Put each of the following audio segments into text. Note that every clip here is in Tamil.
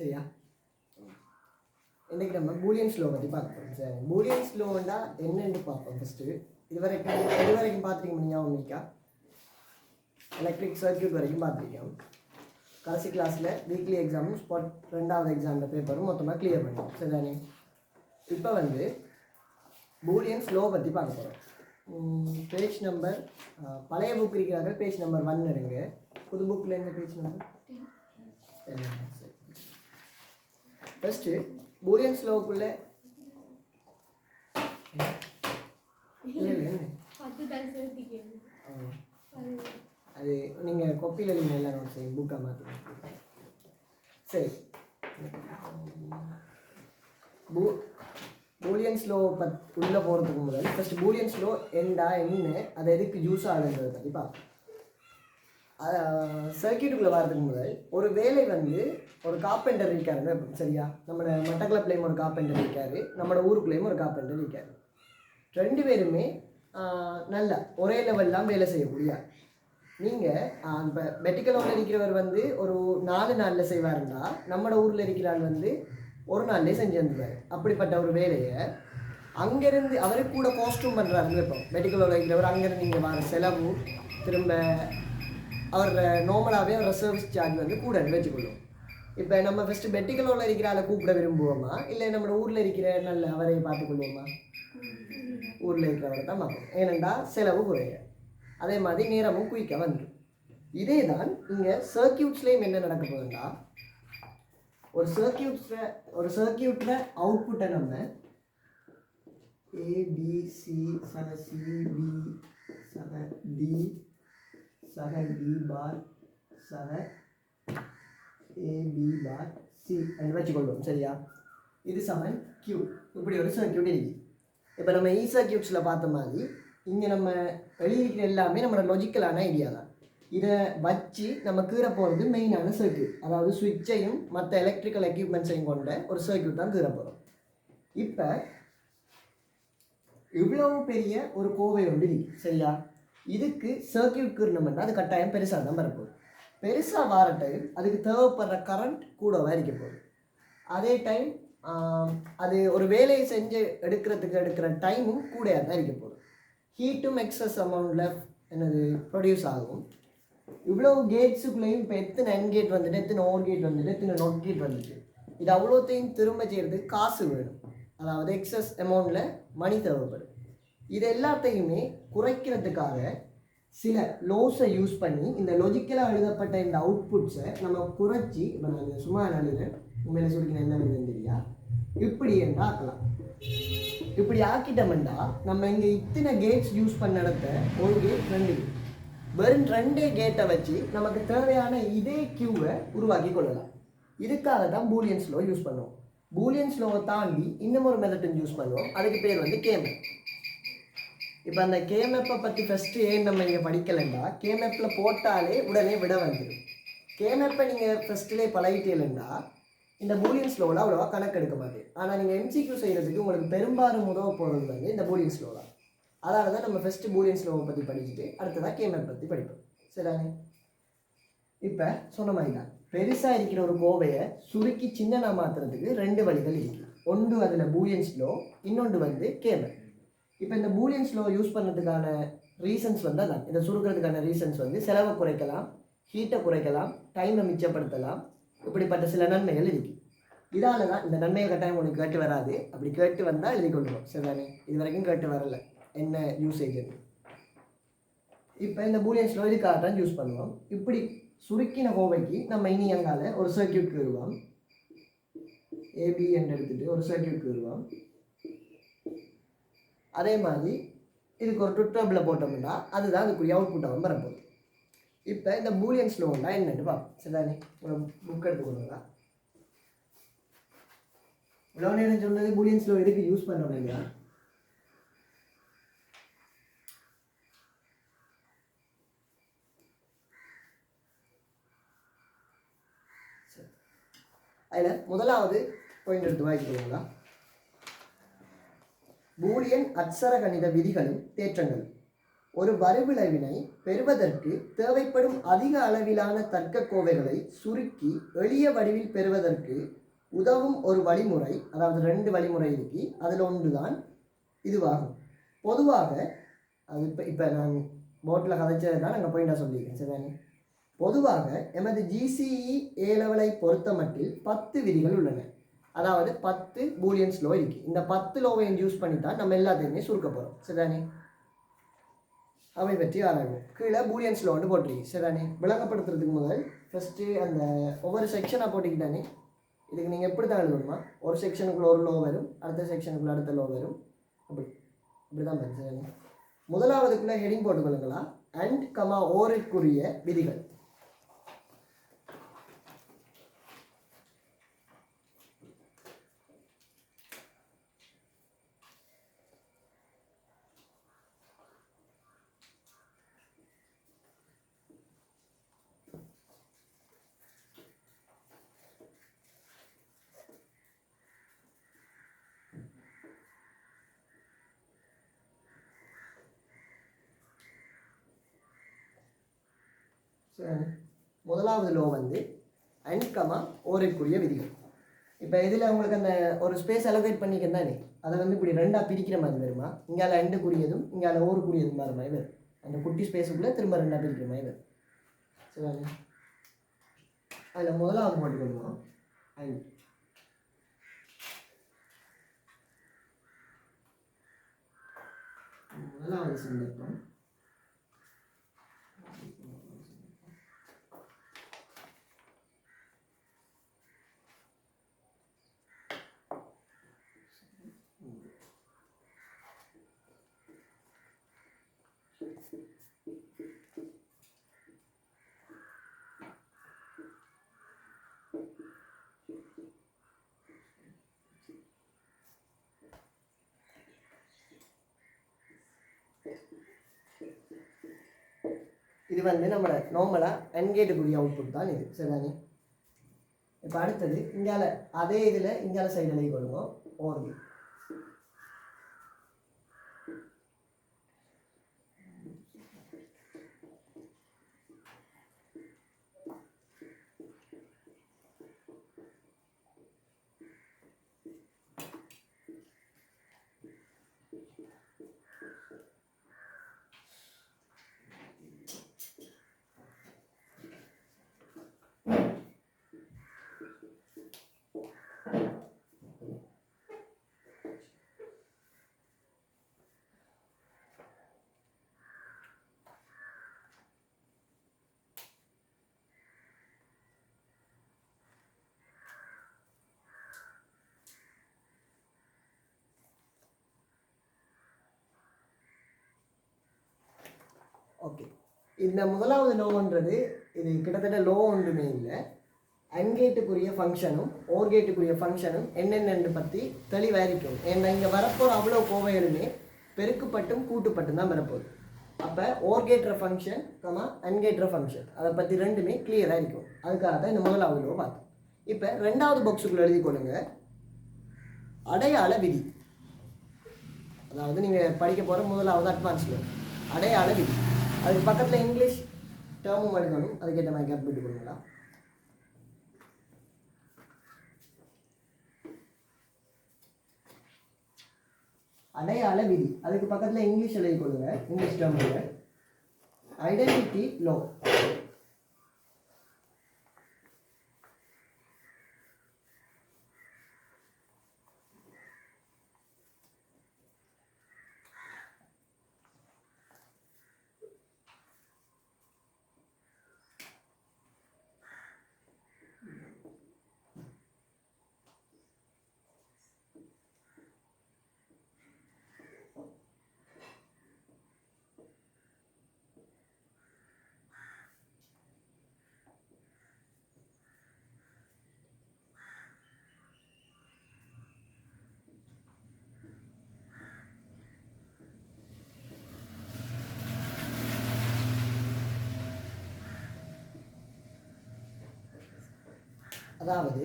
சரியா? இன்றைக்கி நம்ம பூலியன் ஸ்லோ பற்றி பார்ப்போம். சரி, பூலியன் ஸ்லோன்னா என்னென்னு பார்ப்போம். ஃபஸ்ட்டு இது வரைக்கும் பார்த்துருக்கீங்க ஞாபகமிக்கா? எலக்ட்ரிக் சர்க்கியூட் வரைக்கும் பார்த்துருக்கோம். கடைசி கிளாஸில் வீக்லி எக்ஸாமும் ஸ்பாட் 2வது எக்ஸாமில் பேப்பரும் மொத்தமாக கிளியர் பண்ணுவோம். சரிதானே? இப்போ வந்து பூலியன் ஸ்லோ பற்றி பார்க்க போகிறோம். பேஜ் நம்பர் பழைய புக் இருக்கிறார்கள். பேஜ் நம்பர் 1 எடுங்க. புது புக்கில் எந்த பேஜ் நம்பர்? ஃபஸ்ட்டு பூலியன் ஸ்லோவுக்குள்ளே அது நீங்கள் கொப்பியில் எழுதிங்க எல்லாம் நோட் செய்யுங்க. புக்காக மாற்றுங்க. சரி, பூலியன் ஸ்லோ உள்ளே போகிறதுக்கு முதல் ஃபஸ்ட்டு பூலியன் ஸ்லோ என்ன அதை எதுக்கு யூஸ் ஆகுன்றதை பற்றி பார்ப்போம். சர்க்கியூட்டுக்குள்ளே வர்றதுக்கு முதல் ஒரு வேலை வந்து ஒரு கார்பெண்டர் இருக்காருன்னு. சரியா? நம்ம மட்டக்களப்புலேயும் ஒரு கார்பெண்டர் இருக்கார், நம்ம ஊருக்குள்ளேயும் ஒரு கார்பெண்டர் இருக்கார். 2 பேருமே நல்ல ஒரே லெவல்லாம் வேலை செய்யக்கூடிய. நீங்கள் இப்போ வெட்டிக்கலோவில் இருக்கிறவர் வந்து ஒரு 4 நாளில் செய்வாருன்னா நம்ம ஊரில் இருக்கிறாள் வந்து ஒரு நாள்லேயே செஞ்சு வந்துடுவார். அப்படிப்பட்ட ஒரு வேலையை அங்கேருந்து அவருக்கு கூட காஸ்ட்யூம் பண்ணுறாருன்னு வைப்போம். வெட்டிக்கலோவில் இருக்கிறவர் அங்கேருந்து இங்கே வர செலவு திரும்ப அவர் நார்மலாகவே அவரோட சர்வீஸ் சார்ஜ் வந்து கூட வச்சுக்கொள்ளும். இப்போ நம்ம ஃபஸ்ட்டு வெட்டிக்கலோவில் இருக்கிற ஆளை கூப்பிட விரும்புவோமா, இல்லை நம்ம ஊரில் இருக்கிற நல்ல அவரை பார்த்துக்கொள்வோமா? ஊரில் இருக்கிறவரை தான் பார்ப்போம். ஏனெண்டா செலவு குறைய, அதே மாதிரி நேரமும் குயிக்காக வந்துடும். இதே தான் இங்கே சர்க்கியூட்ஸ்லேயும் என்ன நடக்க போகுதுன்னா, ஒரு சர்க்கியூட்டில் அவுட்புட்டை நம்ம ஏபிசி சக சிபி சக டி சக டி பார் சக ஏபி பார் சி என்று வச்சுக்கொள்வோம். சரியா? இது சமன் கியூ. இப்படி ஒரு சர்க்கியூட் இருக்குது. இப்போ நம்ம சர்க்கியூட்ஸில் பார்த்த மாதிரி இங்கே நம்ம எழுதியிருக்கிற எல்லாமே நம்மளோட லாஜிக்கலான ஐடியா தான். இதை வச்சு நம்ம கீற போகிறது மெயினான சர்க்கியூட், அதாவது சுவிட்சையும் மற்ற எலக்ட்ரிக்கல் எக்யூப்மெண்ட்ஸையும் கொண்ட ஒரு சர்க்கியூட் தான் கீற போகிறோம். இப்போ இவ்வளவு பெரிய ஒரு கோவை ஒன்று இருக்குது. சரியா? இதுக்கு சர்க்கியூட் கீறணும்னா அது கட்டாயம் பெருசாக தான் வரப்போகுது. பெருசாக வர டைம் அதுக்கு தேவைப்படுற கரண்ட் கூடவே இருக்க போகுது. அதே டைம் அது ஒரு வேலையை செஞ்சு எடுக்கிற டைமும் கூடையாக தான் இருக்க போகுது. ஹீட்டும் எக்ஸஸ் அமௌண்ட்டில் என்னது ப்ரொடியூஸ் ஆகும். இவ்வளோ கேட்ஸுக்குள்ளேயும் இப்போ எத்தனை என் கேட் வந்துட்டு, எத்தனை ஓர் கேட் வந்துட்டு, எத்தனை நோட் கேட் வந்துட்டு, இது அவ்வளோத்தையும் திரும்ப செய்கிறதுக்கு காசு வேணும். அதாவது எக்ஸஸ் அமௌண்ட்டில் மணி தேவைப்படும். இது எல்லாத்தையுமே குறைக்கிறதுக்காக சில லோஸை யூஸ் பண்ணி இந்த லாஜிக்கலாக எழுதப்பட்ட இந்த அவுட்புட்ஸை நம்ம குறைச்சி, இப்போ நான் சும்மா எழுதுறேன், உண்மையில சொல்லிக்கிறேன் என்ன எழுதுன்னு தெரியா, இப்படி என்று ஆக்கலாம். இப்படி ஆக்கிட்டோம்னா நம்ம இங்கே இத்தனை கேட்ஸ் யூஸ் பண்ண இடத்த ஒரு கேட் 2 கேட், வெறும் 2 கேட்டை வச்சு நமக்கு தேவையான இதே கியூவை உருவாக்கி கொள்ளலாம். இதுக்காக தான் பூலியன் ஸ்லோ யூஸ் பண்ணுவோம். பூலியன் ஸ்லோவை தாண்டி இன்னும் ஒரு மெத்தட் யூஸ் பண்ணுவோம். அதுக்கு பேர் வந்து கேமெப். இப்போ அந்த கேமெப்பை பற்றி ஃபஸ்ட்டு ஏன் நம்ம இங்கே படிக்கலைன்னா, கேமெப்பில் போட்டாலே உடனே விட வந்துடும். கேமெப்பை நீங்கள் ஃபஸ்ட்டிலே பழகிட்டீங்கன்னா இந்த பூலியன் ஸ்லோவில் அவ்வளோவா கணக்கு எடுக்க மாட்டேன். ஆனால் நீங்கள் எம்சிக்யூ செய்கிறதுக்கு உங்களுக்கு பெரும்பாலும் உதவ போகிறது வந்து இந்த பூலியன் ஸ்லோ தான். அதனால தான் நம்ம ஃபஸ்ட்டு பூலியன் ஸ்லோவை பற்றி படிச்சுட்டு அடுத்ததாக கேமெப் பற்றி படிப்போம். சரிதானே? இப்போ சொன்ன மாதிரி தான் பெருசாக இருக்கிற ஒரு கோவையை சுருக்கி சின்னதாக மாற்றுறதுக்கு 2 வழிகள் இருக்குது. ஒன்று அதில் பூலியன் ஸ்லோ, இன்னொன்று வந்து கேமெப். இப்போ இந்த பூலியன் ஸ்லோ யூஸ் பண்ணுறதுக்கான ரீசன்ஸ் வந்து அதான். இதை சுருக்கிறதுக்கான ரீசன்ஸ் வந்து செலவை குறைக்கலாம், ஹீட்டை குறைக்கலாம், டைமை மிச்சப்படுத்தலாம், இப்படிப்பட்ட சில நன்மைகள் இருக்குது. இதால் தான் இந்த நன்மையை கட்டாயம் உங்களுக்கு கேட்டு வராது. அப்படி கேட்டு வந்தால் எழுதி கொள்ளுவோம். சரிதானே? இது வரைக்கும் கேட்டு வரல என்ன யூசேஜ். இப்போ இந்த பூலியன் ஸ்லோ இதுக்காக தான் யூஸ் பண்ணுவோம். இப்படி சுருக்கின கோவைக்கு நம்ம இனி அங்கால ஒரு சர்க்கியூட் கீறுவோம். ஏபி என்று எடுத்துகிட்டு ஒரு சர்க்கியூட் கீறுவோம். அதே மாதிரி இதுக்கு ஒரு ட்ரிட்டபிளில் போட்டோம்னா அதுதான் அதுக்குரிய அவுட்புட்டாகவும் வரப்போகுது. இப்போ இந்த பூலியன் ஸ்லோன்னா என்னென்னு பார்ப்போம். சரிதானே? ஒரு புக் எடுத்துக்கொள்ளுங்களா. இவ்வளோ நேரம் சொன்னது பூலியன் ஸ்லோ எதுக்கு யூஸ் பண்ணுறோம் இல்லையா? அதில் முதலாவது பாயிண்ட் எடுத்து வாங்கிக்கிறீங்களா? பூலியன் அட்சர கணித விதிகளும் தேற்றங்களும். ஒரு வரிவிளைவினை பெறுவதற்கு தேவைப்படும் அதிக அளவிலான தர்க்க கோவைகளை சுருக்கி எளிய வடிவில் பெறுவதற்கு உதவும் ஒரு வழிமுறை, அதாவது 2 வழிமுறை இருக்கு. அதில் ஒன்று தான் இதுவாகும். பொதுவாக அது இப்போ நான் போர்ட்டில் கதைச்சது தான் நாங்கள் பாயிண்டாக சொல்லியிருக்கேன். சரிதானே? பொதுவாக எமது GCE A லெவலை பொறுத்த மட்டில் 10 விதிகள் உள்ளன. அதாவது 10 பூலியன்ஸ் லோ இருக்குது. இந்த 10 லோவையும் யூஸ் பண்ணி தான் நம்ம எல்லாத்தையுமே சுருக்க போகிறோம். சரிதானே? அவை பற்றி ஆராய்வோம். கீழே பூலியன்ஸ் லோ வந்து போட்டிருக்கு. சரிதானே? விளங்கப்படுத்துறதுக்கு முதல் ஃபஸ்ட்டு அந்த ஒவ்வொரு செக்ஷனாக போட்டிக்கிட்டானே, இதுக்கு நீங்கள் எப்படி தான் எழுதணுமா? ஒரு செக்ஷனுக்குள்ள ஒரு லோ வரும், அடுத்த செக்ஷனுக்குள்ள அடுத்த லோ வரும். இப்படி தான் வரும். சரிதானே? முதலாவதுக்குள்ளே ஹெடிங் போட்டுக்கொள்ளுங்களா? அண்ட் ஓருக்குரிய விதிகள். முதலாவது லோ வந்து அண்ட் ஓருக்குரிய விதிகள். இப்போ இதில் உங்களுக்கு அந்த ஒரு ஸ்பேஸ் அலோகேட் பண்ணிக்க தானே, அதை வந்து இப்படி 2ஆக பிரிக்கிற மாதிரி வருமா? இங்கால அண்டுக்குரியதும் இங்கால ஓருக்குரியதும் மாதிரி மாதிரி வரும். அந்த குட்டி ஸ்பேஸுக்குள்ளே திரும்ப 2ஆக பிரிக்கிற மாதிரி வரும். சரிதானே? அதில் முதலாவது போட்டுக்கொள்வோம் அண்ட். முதலாவது சந்தர்ப்பம் இது வந்து நம்ம நார்மலாக அன்கேட்டுக்குரிய அவுட்புட் தான் இது. சரிதானே? இப்போ அடுத்தது இங்கால அதே இதில் இங்கால சைடு எழுதி கொள்ளுங்க ஓர்கு. ஓகே, இந்த முதலாவது லோன்றது இது கிட்டத்தட்ட லோ ஒன்றுமே இல்லை. அன்கேட்டுக்குரிய ஃபங்க்ஷனும் ஓர்கேட்டுக்குரிய ஃபங்க்ஷனும் என்னென்னு பற்றி தெளிவாக இருக்கும். ஏன்னா இங்கே வரப்போகிற அவ்வளோ கோவைகளுமே பெருக்குப்பட்டும் கூட்டுப்பட்டும் தான் வரப்போகுது. அப்போ ஓர்கேட்ற ஃபங்க்ஷன் அன்கேட்ற ஃபங்க்ஷன் அதை பற்றி ரெண்டுமே கிளியராக இருக்கும். அதுக்காக தான் இந்த முதலாவது லோ பார்த்தோம். இப்போ 2வது பாக்ஸுக்குள்ளே எழுதி கொள்ளுங்க அடையாள விதி. அதாவது நீங்கள் படிக்க போகிற முதலாவது அட்வான்ஸ் லோ அடையாள விதி. அதுக்கு பக்கத்தில் இங்கிலீஷ் டேர்மும் எழுதணும். அதுக்கேற்ற மாதிரி கேப் விட்டு கொடுங்களா? அடையாள விதி. அதுக்கு பக்கத்தில் இங்கிலீஷ் எழுதி கொள்ளுங்க. English term identity low. அதாவது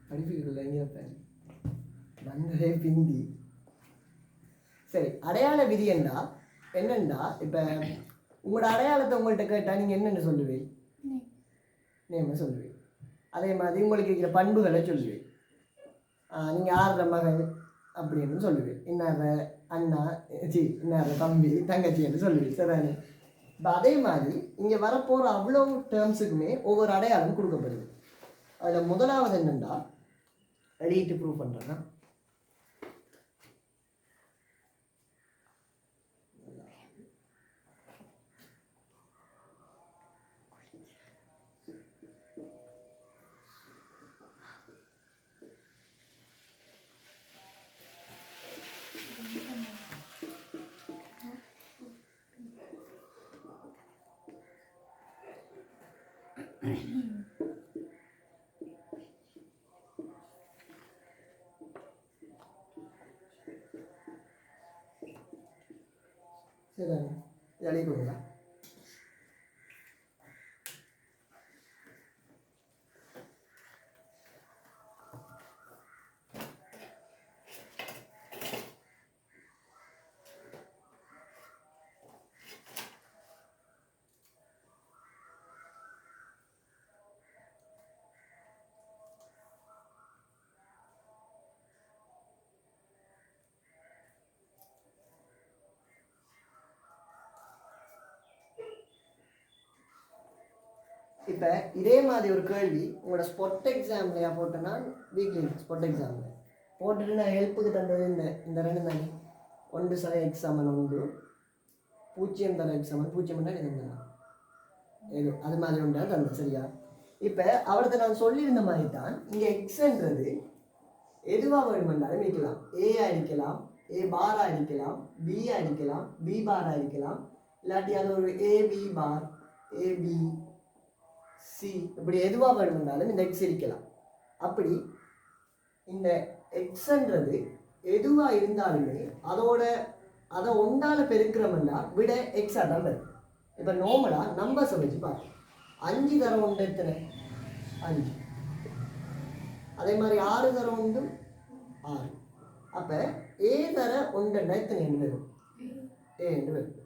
படிப்புக்குள்ள எங்கே வந்ததே பிந்தி. சரி, அடையாள விதி என்னண்டா இப்போ உங்களோட அடையாளத்தை உங்கள்கிட்ட கேட்டால் நீங்கள் என்னென்னு சொல்லுவீங்க? நேம சொல்லுவீங்க. அதே மாதிரி உங்களுக்கு இருக்கிற பண்புகளை சொல்லுவீங்க. நீங்கள் ஆடுற மகள் அப்படின்னு சொல்லுவீங்க. இன்னார அண்ணா இன்னார தம்பி தங்கச்சின்னு சொல்லுவீங்க. சரிதானே? இப்போ அதே மாதிரி இங்கே வரப்போகிற அவ்வளோ டேர்ம்ஸுக்குமே ஒவ்வொரு அடையாளம் கொடுக்கப்படுது. அதில் முதலாவது என்னென்னா எழுதிட்டு ப்ரூவ் பண்ணுறேன்னா, சரிதானே? எழுதி கொடுங்க. இப்போ இதே மாதிரி ஒரு கேள்வி உங்களோட ஸ்பாட் எக்ஸாம்லையா போட்டேன்னா, வீக்லி ஸ்பாட் எக்ஸாமில் போட்டுட்டு நான் ஹெல்ப்புக்கு தந்தது இந்த ரெண்டு தானே. 1 சத x = 1, 0 தர x = 0 இருந்தா ஏதோ அது மாதிரி ஒன்றா தந்தேன். சரியா? இப்போ அவரத்தை நான் சொல்லியிருந்த மாதிரி தான் இங்கே எக்ஸ்ன்றது எதுவாக வேணுமென்றாலும் இருக்கலாம். ஏ அடிக்கலாம், ஏ பார் அடிக்கலாம், பி அடிக்கலாம், பி பார் அடிக்கலாம், இல்லாட்டி அது ஒரு ஏபி பார், ஏபி சி, இப்படி எதுவாக வேணுமென்றாலும் இந்த எக்ஸ் இருக்கலாம். அப்படி இந்த எக்ஸ்ன்றது எதுவாக இருந்தாலுமே அதை ஒன்றால் பெருக்கிறோம்னா விட எக்ஸாக தான் பெருக்கும். இப்போ நார்மலாக நம்பர்ஸை வச்சு பார்க்கலாம். 5 தர 1 எத்தனை? 5. அதே மாதிரி 6 தர 1 6. அப்போ ஏ தர 1 எத்தனை என்று வரும்? ஏ என்று வரும்.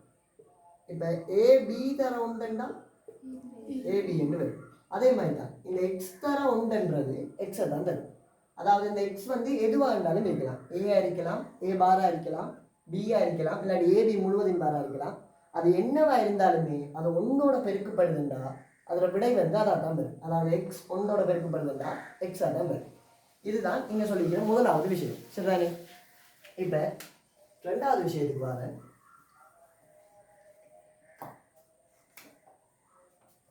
இப்போ ஏபி தர 1 ஏபி என்று வரும். அதே மாதிரி தான் இந்த எக்ஸ் தர 1ன்றது எக்ஸை தான் தரும். அதாவது இந்த எக்ஸ் வந்து எதுவாக இருந்தாலும் இருக்கலாம். ஏ இருக்கலாம், ஏ பாரா இருக்கலாம், பியா இருக்கலாம், இல்லாட்டி ஏபி முழுவதும் பாரா இருக்கலாம். அது என்னவா இருந்தாலுமே அது ஒன்னோட பெருக்கப்படுதுண்டா அதோட விடை வந்து அதாக தான் வரும். அதாவது எக்ஸ் ஒன்னோட பெருக்கப்படுதுண்டா எக்ஸாக தான் வரும். இதுதான் இங்கே சொல்லிக்கிற முதலாவது விஷயம். சரிதானே? இப்போ ரெண்டாவது விஷயத்துக்கு வரேன்.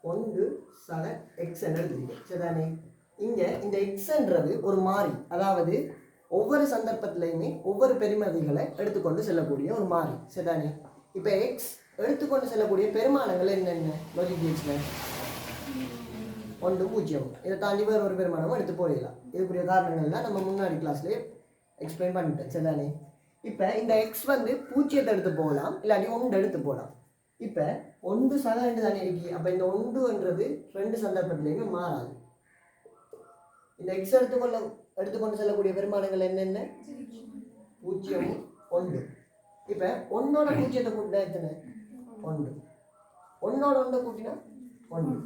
1 சத எக்ஸ் என்று எழுதிருக்கேன். சரிதானே? இங்கே இந்த எக்ஸ்ன்றது ஒரு மாறி, அதாவது ஒவ்வொரு சந்தர்ப்பத்திலையுமே ஒவ்வொரு பெருமதிகளை எடுத்துக்கொண்டு செல்லக்கூடிய ஒரு மாறி. சரிதானே? இப்போ எக்ஸ் எடுத்துக்கொண்டு செல்லக்கூடிய பெருமானங்கள் என்னென்ன? லாஜிக் கேட்ஸில் 1 0. இதை தாண்டி வேறு ஒரு பெருமானமும் எடுத்து போயிடலாம். இதுக்குரிய காரணங்கள்லாம் நம்ம முன்னாடி கிளாஸ்லேயே எக்ஸ்பிளைன் பண்ணிட்டேன். சரிதானே? இப்போ இந்த எக்ஸ் வந்து 0 எடுத்து போகலாம், இல்லாட்டி 1 எடுத்து போகலாம். இப்போ 1 சத 2 தானே இருக்கு. அப்போ இந்த 1ன்றது 2 சந்தர்ப்பத்திலையுமே மாறாது. இந்த எக்ஸ் எடுத்துக்கொண்டு செல்லக்கூடிய பெருமானங்கள் என்னென்ன? 0 1. இப்போ 1ஓட 0 கூட்டினா எத்தனை? 1. 1ஓட 1 கூட்டினா 1.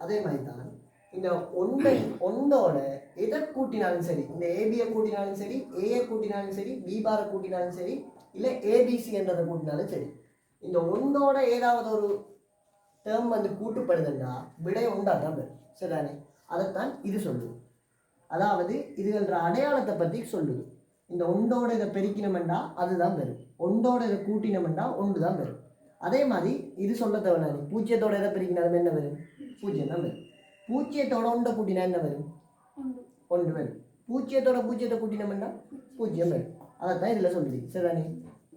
அதே மாதிரி தான் இந்த 1ஓட எதை கூட்டினாலும் சரி, இந்த ஏபியை கூட்டினாலும் சரி, ஏயை கூட்டினாலும் சரி, பி பாரை கூட்டினாலும் சரி, இல்லை ஏபிசி என்றதை கூட்டினாலும் சரி, இந்த 1ஓட ஏதாவது ஒரு டேர்ம் வந்து கூட்டுப்படுதுன்னா விடை 1 தான் வரும். சரிதானே? அதைத்தான் இது சொல்லுது. அதாவது இதுன்ற அடையாளத்தை பற்றி சொல்லுது. இந்த 1ஓட இதை பெருக்கினமெண்டா அதுதான் வரும், 1ஓட இதை கூட்டினமெண்டா 1 தான் வரும். அதே மாதிரி இது சொல்ல தேவை. 0ஓட இதை பெருக்கினாலும் என்ன வரும்? 0 தான் வரும். 0ஓட 1 கூட்டினா என்ன வரும்? 1 வரும். 0ஓட 0 கூட்டினமெண்டா 0 வரும். அதைத்தான் இதில் சொல்லுது. சரிதானே?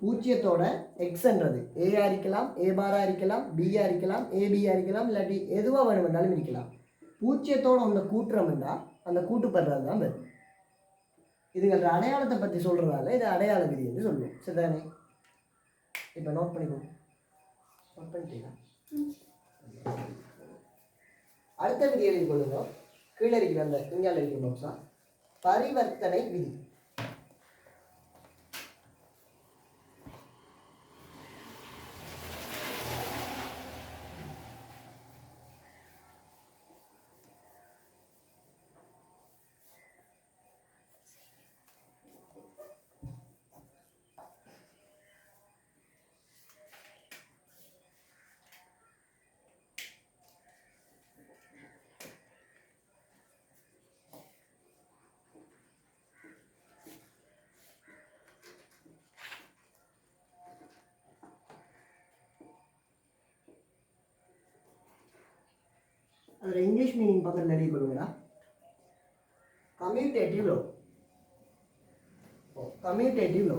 0ஓட எக்ஸ்ன்றது ஏயா இருக்கலாம், ஏ பாரா இருக்கலாம், பியா இருக்கலாம், ஏபியா இருக்கலாம், இல்லாட்டி எதுவாக வேணுமென்றாலும் இருக்கலாம். 0ஓட 1 கூட்டுறோம்னா அந்த கூட்டுப்படுறது தான் வரும். இதுங்கிற அடையாளத்தை பற்றி சொல்கிறதால இது அடையாள விதி என்று சொல்லுவோம். சரிதானே? இப்போ நோட் பண்ணிக்கோங்க. நோட் பண்ணிட்டீங்களா? அடுத்த விதி எழுதி கொள்ளுங்க. கீழே இருக்கிற அந்த இங்கால இருக்கிற பாக்ஸா பரிவர்த்தனை விதி. அதில் இங்கிலீஷ் மீனிங் பக்கத்தில் எழுதி கொடுங்கடா. Commutative law. Commutative law.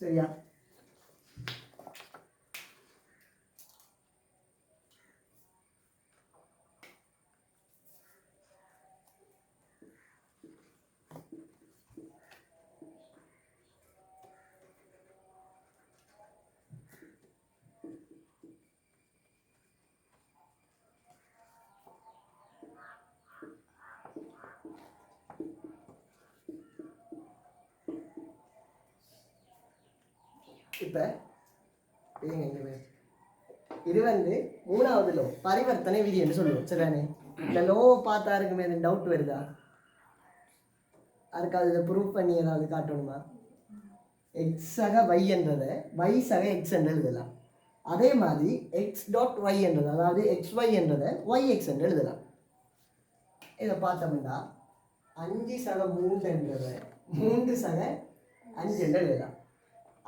சரியா? இப்போ இது வந்து மூணாவது லோ பரிவர்த்தனை விதி என்று சொல்லுவோம். சரிதானே? இந்த லோ பார்த்தா இருக்குமே எதுவும் டவுட் வருதா? அதுக்காக இதை ப்ரூவ் பண்ணி ஏதாவது காட்டணுமா? எக்ஸ் சக y என்றதை y சக எக்ஸ் என்று எழுதலாம். அதே மாதிரி எக்ஸ் டாட் ஒய் என்றது, அதாவது எக்ஸ் ஒய் என்றதை ஒய் எக்ஸ் என்று எழுதலாம். இதை பார்த்தோம்னா 5 சக 3 என்றதை 3 சக 5 என்று எழுதலாம்.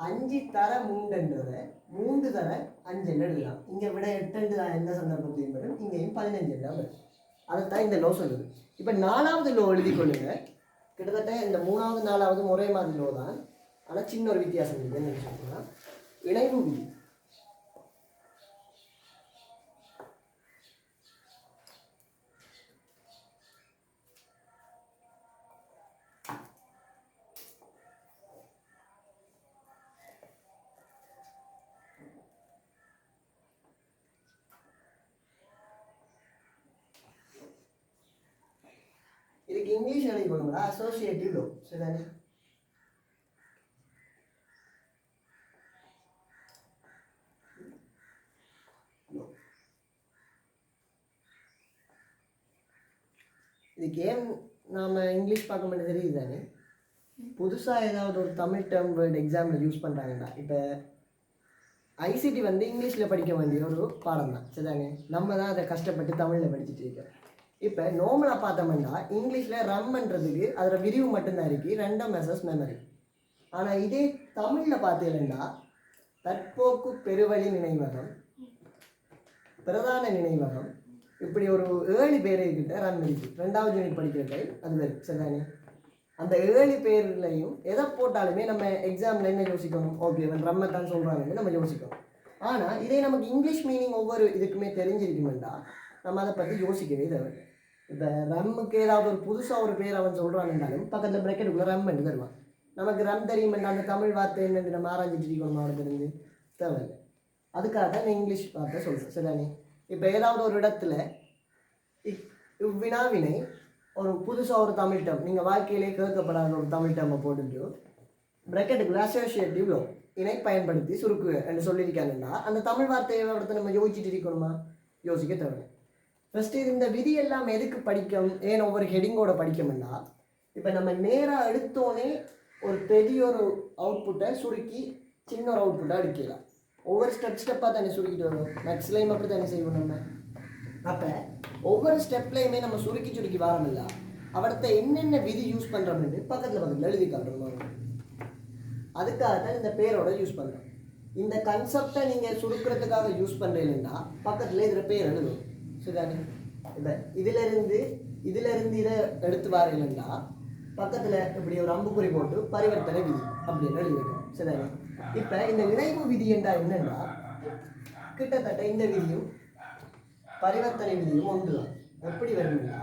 5 தர 3 என்றதை 3 தர 5 என்று எழுதலாம். இங்கே விட 8 தான் எந்த சந்தர்ப்பத்தையும் வரும், இங்கேயும் 15 என்றால் வரும். அதைத்தான் இந்த லோ சொல்லுது. இப்போ 4வது லோ எழுதி கொள்ளுங்க. கிட்டத்தட்ட இந்த 3வது 4வது ஒரே மாதிரி லோ தான், ஆனால் சின்ன ஒரு வித்தியாசம் இருக்குது. என்ன சொல்லுங்கன்னா இணைவு விதி. இதுக்கு இங்கிலீஷ் எழுதி கொடுங்களா, அசோசியேட்டிவ் லோ. சரிதானே? இதுக்கு ஏன் நாம் இங்கிலீஷ் பார்க்க மாட்டேன் தெரியுது தானே? புதுசாக ஏதாவது ஒரு தமிழ் டேர்ம் வேர்டு எக்ஸாமில் யூஸ் பண்ணுறாங்கன்னா, இப்போ ஐசிடி வந்து இங்கிலீஷில் படிக்க வேண்டிய ஒரு பாடம் தான். சரிதானே? நம்ம தான் அதை கஷ்டப்பட்டு தமிழில் படிச்சுட்டு இருக்கோம். இப்போ நார்மலாக பார்த்தோம்னா இங்கிலீஷில் ரம்ன்றதுக்கு அதில் விரிவு மட்டும்தான் இருக்குது, ரெண்டாம் மெசஸ் மெமரி. ஆனால் இதே தமிழில் பார்த்தீங்கன்னா தற்போக்கு பெருவழி நினைவகம், பிரதான நினைவகம், இப்படி ஒரு 7 பேர்கிட்ட ரம் இருக்குது. 2வது யூனிட் படிக்கிற டைம் அது வரும். சரிதானே? அந்த 7 பேர்லையும் எதை போட்டாலுமே நம்ம எக்ஸாமில் என்ன யோசிக்கணும்? ஓகே, இவன் ரம்மை தான் சொல்கிறாங்கன்னு நம்ம யோசிக்கணும். ஆனால் இதே நமக்கு இங்கிலீஷ் மீனிங் ஒவ்வொரு இதுக்குமே தெரிஞ்சிருக்குமெண்டா நம்ம அதை பற்றி யோசிக்கவே தேவை. இப்போ ரம்முக்கு ஏதாவது ஒரு புதுசாக ஒரு பேர் அவன் சொல்கிறான்னுந்தாலும் பக்கத்தில் ப்ரெக்கெட்டுக்குள்ளே ரம் என்று தருவான். நமக்கு ரம் தெரியுமெண்டா அந்த தமிழ் வார்த்தை என்னென்று நம்ம ஆராய்ஞ்சிட்டு இருக்கணும், அவனுக்கு தெரிஞ்சு தேவையில்லை. அதுக்காக தான் நான் இங்கிலீஷ் வார்த்தை சொல்கிறேன். சரிதானே? இப்போ ஏதாவது ஒரு இடத்துல இவ்வினாவினை ஒரு புதுசாக ஒரு தமிழ் டேர்ம், நீங்கள் வாழ்க்கையிலே கேட்கப்படாத ஒரு தமிழ் டேர்மை போட்டுட்டு ப்ரெக்கெட்டுக்குள்ளே அசோசியேட்டிவ் லோ இணை பயன்படுத்தி சுருக்கு என்று சொல்லியிருக்காங்கன்னா அந்த தமிழ் வார்த்தையை இடத்த நம்ம யோசிச்சுட்டு இருக்கணுமா? யோசிக்க தேவை. ஃபஸ்ட்டு இந்த விதி எல்லாம் எதுக்கு படிக்கும், ஏன் ஒவ்வொரு ஹெடிங்கோட படிக்கணும்னா, இப்போ நம்ம நேராக எடுத்தோன்னே ஒரு பெரிய ஒரு அவுட்புட்டை சுருக்கி சின்ன ஒரு அவுட்புட்டாக எடுக்கலாம். ஒவ்வொரு ஸ்டெப்பாக தானே சுருக்கிட்டு வரும். மேக்ஸ்லையும் அப்படி தானே செய்வோம் நம்ம. அப்போ ஒவ்வொரு ஸ்டெப்லையுமே நம்ம சுருக்கி வரோமில்ல, அவர்கிட்ட என்னென்ன விதி யூஸ் பண்ணுறோம்னு பக்கத்தில் எழுதி காட்டுறோம். அதுக்காக தான் இந்த பேரோட யூஸ் பண்ணுறோம். இந்த கன்செப்டை நீங்கள் சுருக்கிறதுக்காக யூஸ் பண்ணுறீங்கன்னா பக்கத்தில் இதில் பேர் எழுதும். சரிதானே? இப்போ இதிலிருந்து இதை எடுத்து வரீங்கன்னா பக்கத்தில் இப்படி ஒரு அம்புக்குறி போட்டு பரிவர்த்தனை விதி அப்படின்னு எழுதி வைக்கணும். சரிதானே? இப்போ இந்த இணைவு விதி என்றால் என்னென்னா, கிட்டத்தட்ட இந்த விதியும் பரிவர்த்தனை விதியும் ஒன்று தான். எப்படி வரும்னா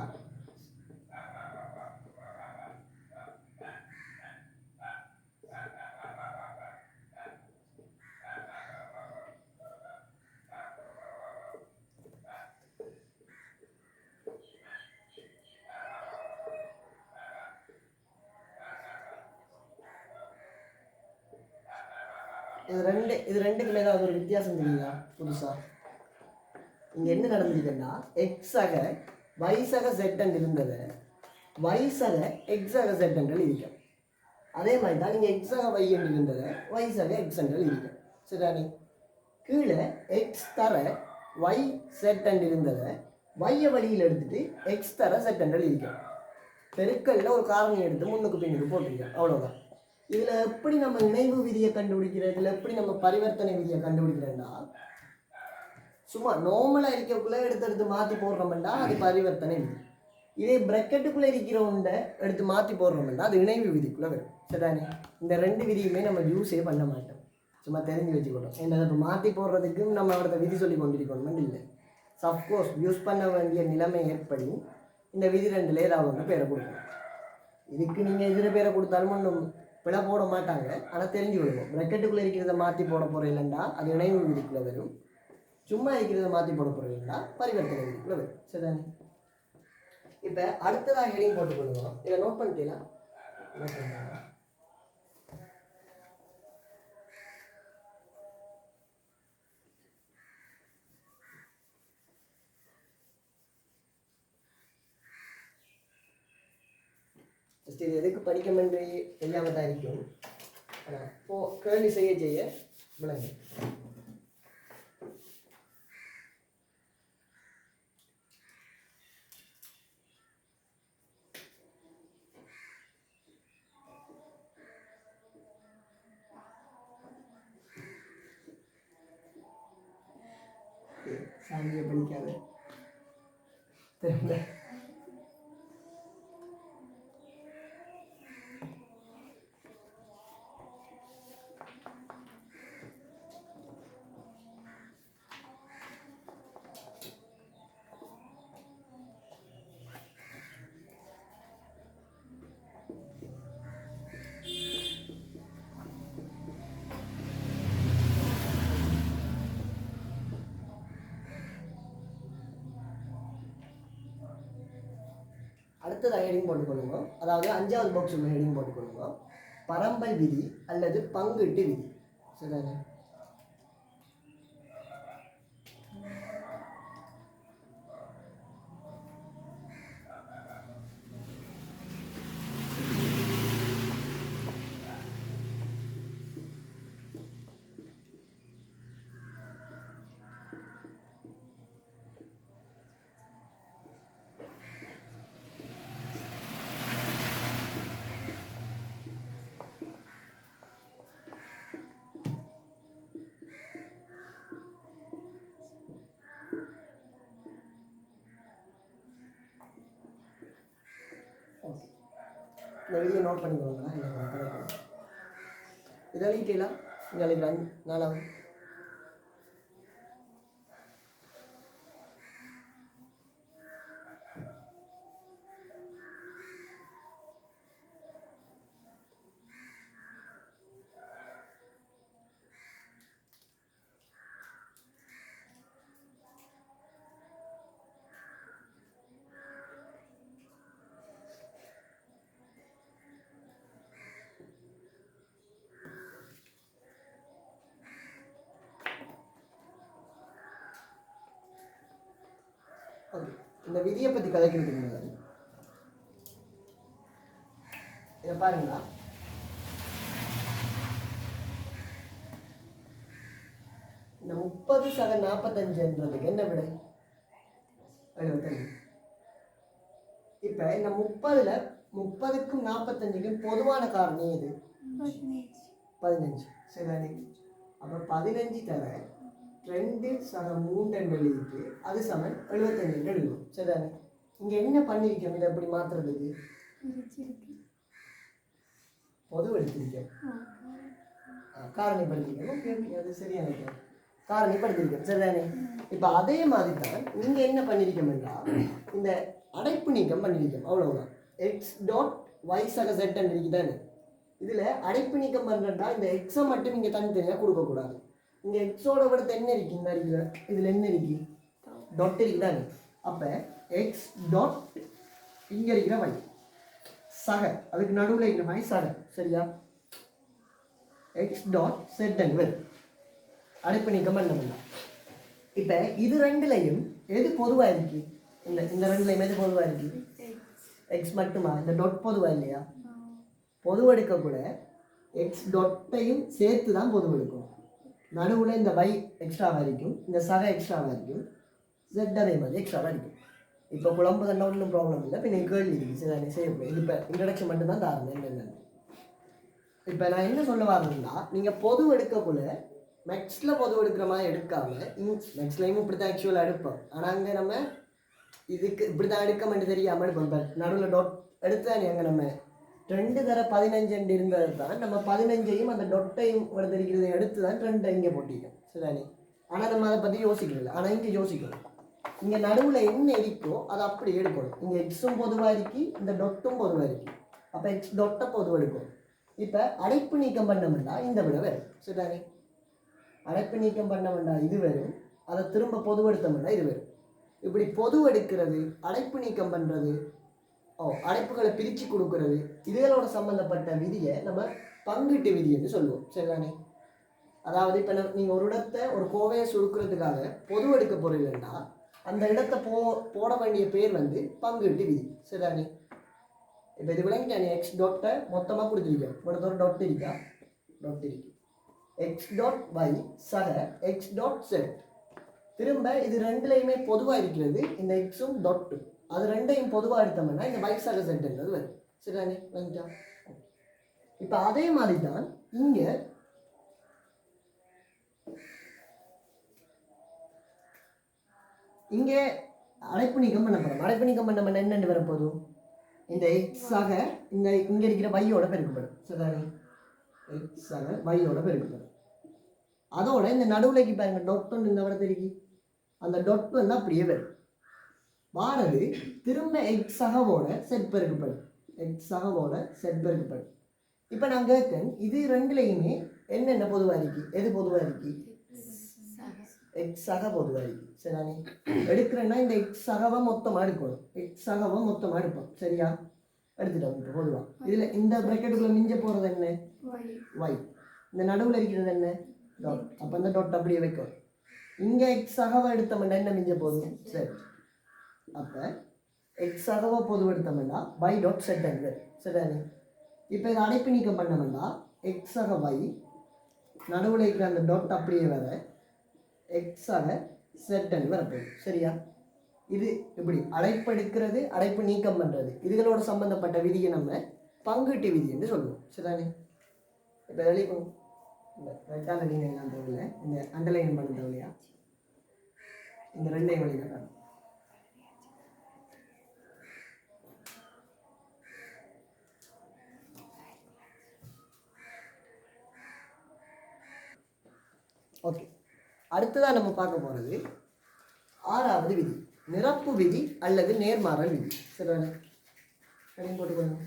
இது ரெண்டுக்குள்ள ஏதாவது ஒரு வித்தியாசம் தெரியுதா புதுசா? இங்க என்ன நடந்திருக்குன்னா எக்ஸாக வைஸாக செட்டன் இருந்ததை வைஸாக எக்ஸாக செட்டன்கள் இருக்கும். அதே மாதிரி தான் நீங்கள் எக்ஸாக வை என்று இருந்ததை வைஸாக எக்ஸன்கள் இருக்கும். சரிதானே? கீழே எக்ஸ் தர ஒய் செட்டன் இருந்ததை வைய வழியில் எடுத்துட்டு எக்ஸ் தர செட்டன்கள் இருக்கும். பெருக்கல்ல ஒரு காரணி எடுத்து முன்னுக்கு பின்னுக்கு போட்டிருக்கோம், அவ்வளோதான். இதில் எப்படி நம்ம இணைவு விதியை கண்டுபிடிக்கிறது, இதில் எப்படி நம்ம பரிவர்த்தனை விதியை கண்டுபிடிக்கிறோம்னா சும்மா நார்மலாக இருக்கக்குள்ளே எடுத்து மாற்றி போடுறோம்னா அது பரிவர்த்தனை விதி. இதே பிரக்கெட்டுக்குள்ளே இருக்கிறவண்ட எடுத்து மாற்றி போடுறோம்னா அது இணைவு விதிக்குள்ளே வரும். சரிதானே? இந்த ரெண்டு விதியுமே நம்ம யூஸே பண்ண மாட்டோம், சும்மா தெரிஞ்சு வச்சுக்கணும். ஏன்னா இப்போ மாற்றி போடுறதுக்கும் நம்ம அவரது விதி சொல்லி கொண்டிருக்கணும் இல்லை. சப்கோர்ஸ் யூஸ் பண்ண வேண்டிய நிலைமை ஏற்படி இந்த விதி ரெண்டுல ஏதாவது ஒன்று பேரை கொடுக்கணும். இதுக்கு நீங்கள் எதிர பேரை கொடுத்தாலும் ஒன்றும் பிழை போட மாட்டாங்க. ஆனால் தெரிஞ்சு விடுவோம், பிரக்கெட்டுக்குள்ளே இருக்கிறத மாற்றி போட போகிற இல்லைண்டா அது இணைவு விதிக்குள்ளே வரும். சும்மா இருக்கிறத மாற்றி போட போகிற இல்லைண்டா பரிவர்த்தனை விதிக்குள்ளே வரும். சரிதானே? இப்போ அடுத்ததாக ஹெடிங் போட்டுக்கொள்ளுவோம். இதை நோட் பண்ணிட்டீங்களா? இது எதுக்கு படிக்கமென்று தெரியாமல் தான் இருக்கும். ஆனால் இப்போது கேள்வி செய்ய விளங்கு. சாமியை படிக்காத திரும்ப அடுத்தது ஹெடிங் போட்டுக்கொள்ளுங்க. அதாவது 5வது பாக்ஸ் உள்ள ஹெடிங் போட்டுக்கொள்ளுங்க. பரம்பல் விதி அல்லது பங்கீட்டு விதி. சரிதானே? இந்த வீடியோ நோட் பண்ணிக்கோங்களா? இதை எழுதிட்டீங்களா? நாளைக்கு 4வது இந்த விதியை பற்றி கதைக்கிறதுக்கு இதை பாருங்களா. இந்த 30/45 என்ன விடை? 75. இப்போ இந்த 30க்கும் 45க்கும் பொதுவான காரணி இது 15. சரிதானே? அப்போ 15 தர 2/3 எழுதிட்டு அது சமன் 75 எழுதும். சரிதானே? இங்கே என்ன பண்ணியிருக்கோம்? இதை எப்படி மாற்றுறதுக்கு பொது எடுத்திருக்கோம், காரணிப்படுத்திருக்கோம். ஓகே ஓகே, அது சரியான காரணிப்படுத்திருக்கோம். சரிதானே? இப்போ அதே மாதிரி தான் இங்கே என்ன பண்ணியிருக்கோம்னா இந்த அடைப்பு நீக்கம் பண்ணியிருக்கோம், அவ்வளவுதான். எக்ஸ் டாட் ஒய் சக செட் இருக்குதானே. இதில் அடைப்பு நீக்கம் பண்ணுறா இந்த எக்ஸை மட்டும் இங்கே தனித்தனியாக கொடுக்கக்கூடாது. இங்கே எக்ஸோட விடத்து என்ன இருக்கு, இந்த இருக்குல்ல, இதில் என்ன இருக்கு, டாட் இருக்குதானே. அப்போ எக்ஸ் டாட் இங்கே இருக்கிற வை சக, அதுக்கு நடுவில் இருக்கிற வை சக, சரியா. எக்ஸ் டாட் செட் வரும் அடைப்பு நீக்கம் பண்ண. இப்போ இது ரெண்டுலையும் எது பொதுவாக இருக்கு, இந்த ரெண்டுலையும் எது பொதுவாக இருக்கு, எக்ஸ் மட்டுமா, இந்த டாட் பொதுவாக இல்லையா. பொதுவெடுக்க கூட எக்ஸ் டாட்டையும் சேர்த்து தான் பொதுவெடுக்கும். நடுவில் இந்த வை எக்ஸ்ட்ராவாக இருக்கும், இந்த சக எக்ஸ்ட்ராவாக இருக்கும், ஜெட் அதே மாதிரி எக்ஸ்ட்ராவாக இருக்கும். இப்போ குழம்பு தானே ஒன்றும் ப்ராப்ளம் இல்லை. இப்போ நீங்கள் கேள்வி இருக்குது, சரி நான் செய்யப்படும். இது இப்போ இன்ட்ரடக்ஷன் மட்டும்தான் தாருங்க என்னென்னு. இப்போ நான் என்ன சொல்ல வரேன்னா, நீங்கள் பொது எடுக்கக்குள்ள மேக்ஸில் பொது எடுக்கிற மாதிரி எடுக்காமல், மேக்ஸ்லையும் இப்படி தான் ஆக்சுவலாக எடுப்போம். ஆனால் அங்கே நம்ம இதுக்கு இப்படி தான் எடுக்க மாட்டேன் தெரியாமல் எடுப்போம். இப்போ நடுவில் டாட் எடுத்தானே அங்கே நம்ம 2 தர 15 இருந்தது தான் நம்ம 15ஐயும் அந்த டொட்டையும் தெரிகிறதை எடுத்து தான் 2 இங்கே போட்டிருக்கோம், சரிதானே. ஆனால் நம்ம அதை பற்றி யோசிக்கல. ஆனால் இங்கே யோசிக்கணும். இங்கே நடுவில் என்ன இருக்கோ அதை அப்படி எடுக்கணும். இங்கே எக்ஸும் பொதுவாக இருக்கு, இந்த டொட்டும் பொதுவாக இருக்கு. அப்போ எக்ஸ் டொட்டை பொதுவாக எடுக்கணும். இப்போ அடைப்பு நீக்கம் பண்ண வேண்டாம், இந்த விட வரும், சரிதானே. அடைப்பு நீக்கம் பண்ண வேண்டாம், இது வரும். அதை திரும்ப பொதுவெடுத்த வேண்டாம், இது வரும். இப்படி பொது எடுக்கிறது, அடைப்பு நீக்கம் பண்ணுறது, அடைப்புகளை பிரித்து கொடுக்கறது, இதுகளோட சம்மந்தப்பட்ட விதியை நம்ம பங்கீட்டு விதி என்று சொல்லுவோம், சரிதானே. அதாவது இப்போ நீங்கள் ஒரு இடத்தை ஒரு கோவையை சுருக்கிறதுக்காக பொது எடுக்க போறீங்கன்னா அந்த இடத்தை போட வேண்டிய பேர் பங்கீட்டு விதி, சரிதானே. இப்போ இது விளங்கிட்டா, நீ எக்ஸ் டாட்டை மொத்தமாக கொடுத்துருக்கேன், உனக்கு ஒரு டாட் இருக்கா, டாட் இருக்கு. எக்ஸ் டாட் ஒய் சக எக்ஸ் டாட் செட். திரும்ப இது ரெண்டுலையுமே பொதுவாக இருக்கிறது இந்த எக்ஸும் டாட்டும். அது ரெண்டையும் பொதுவாக எடுத்தோம்னா இந்த ஒய் சக செட்ன்றது வரும், சரிதானே. விளங்கிட்டா. இப்போ அதே மாதிரி தான் இங்கே இங்கே அடைப்பு நீக்கம் பண்ண போகிறோம். அடைப்பு நீக்கம் பண்ண என்னென்னு வரப்போதும் இந்த எக்ஸாக இந்த இங்கே இருக்கிற வையோட பெருக்கப்படும், சரிதானே. எக்ஸாக வையோட பெருக்கப்படும். அதோட இந்த நடுவுலைக்கு பாருங்க டொட் இந்த விட தெரியுது, அந்த டொட் அப்படியே வரும். வாரது திரும்ப எக்ஸாகவோட செட் பெருக்கப்படும், எக்ஸாகவோட செட் பெருக்கப்படும். இப்போ நான் கேட்கேன், இது ரெண்டுலையுமே என்னென்ன பொதுவாக இருக்கு, எது பொதுவாக இருக்கு, எக்ஸாக பொதுவாக இருக்கு, சரிதானே. எடுக்கிறேன்னா இந்த எக்ஸாகவை மொத்தமாக எடுக்கணும், எக்ஸாகவை மொத்தமாக எடுப்போம், சரியா. எடுத்துட்டோம். இப்போ பொதுவாக இதில் இந்த ப்ராக்கெட்டுக்குள்ளே மிஞ்ச போகிறது என்ன, ஒய். இந்த நடுவில் இருக்கிறது என்ன, டாட். அப்போ இந்த டாட் அப்படியே வைக்கும். இங்கே எக்ஸாகவை எடுத்தோம்னா என்ன மிஞ்ச போதும், செட். அப்போ எக்ஸாகவை பொதுவாக எடுத்தோம்னா ஒய் டாட் செட் அங்கே, சரிதானே. இப்போ இதை அடைப்பு நீக்கம் பண்ணோம்னா எக்ஸாக ஒய் நடுவில் இருக்கிற அந்த டாட் அப்படியே வர எக்ஸாக செட்டன் வரப்போகுது, சரியா. இது இப்படி அடைப்பு எடுக்கிறது, அடைப்பு நீக்கம் பண்ணுறது, இதுகளோட சம்பந்தப்பட்ட விதியை நம்ம பங்கீட்டு விதி என்று சொல்லுவோம், சரிதானே. இப்போ வெளியே இந்த ரெட்டான நீங்கள் நான் தேவையில்லை, இந்த அண்டர்லைன் பண்ண தேவையா, இந்த ரெண்டையும் வழிகாட்டாங்க. ஓகே, அடுத்ததான் நம்ம பார்க்க போகிறது 6வது விதி, நிரப்பு விதி அல்லது நேர்மாறல் விதி, சரிதானே. கடையும் போட்டுக்கோங்க.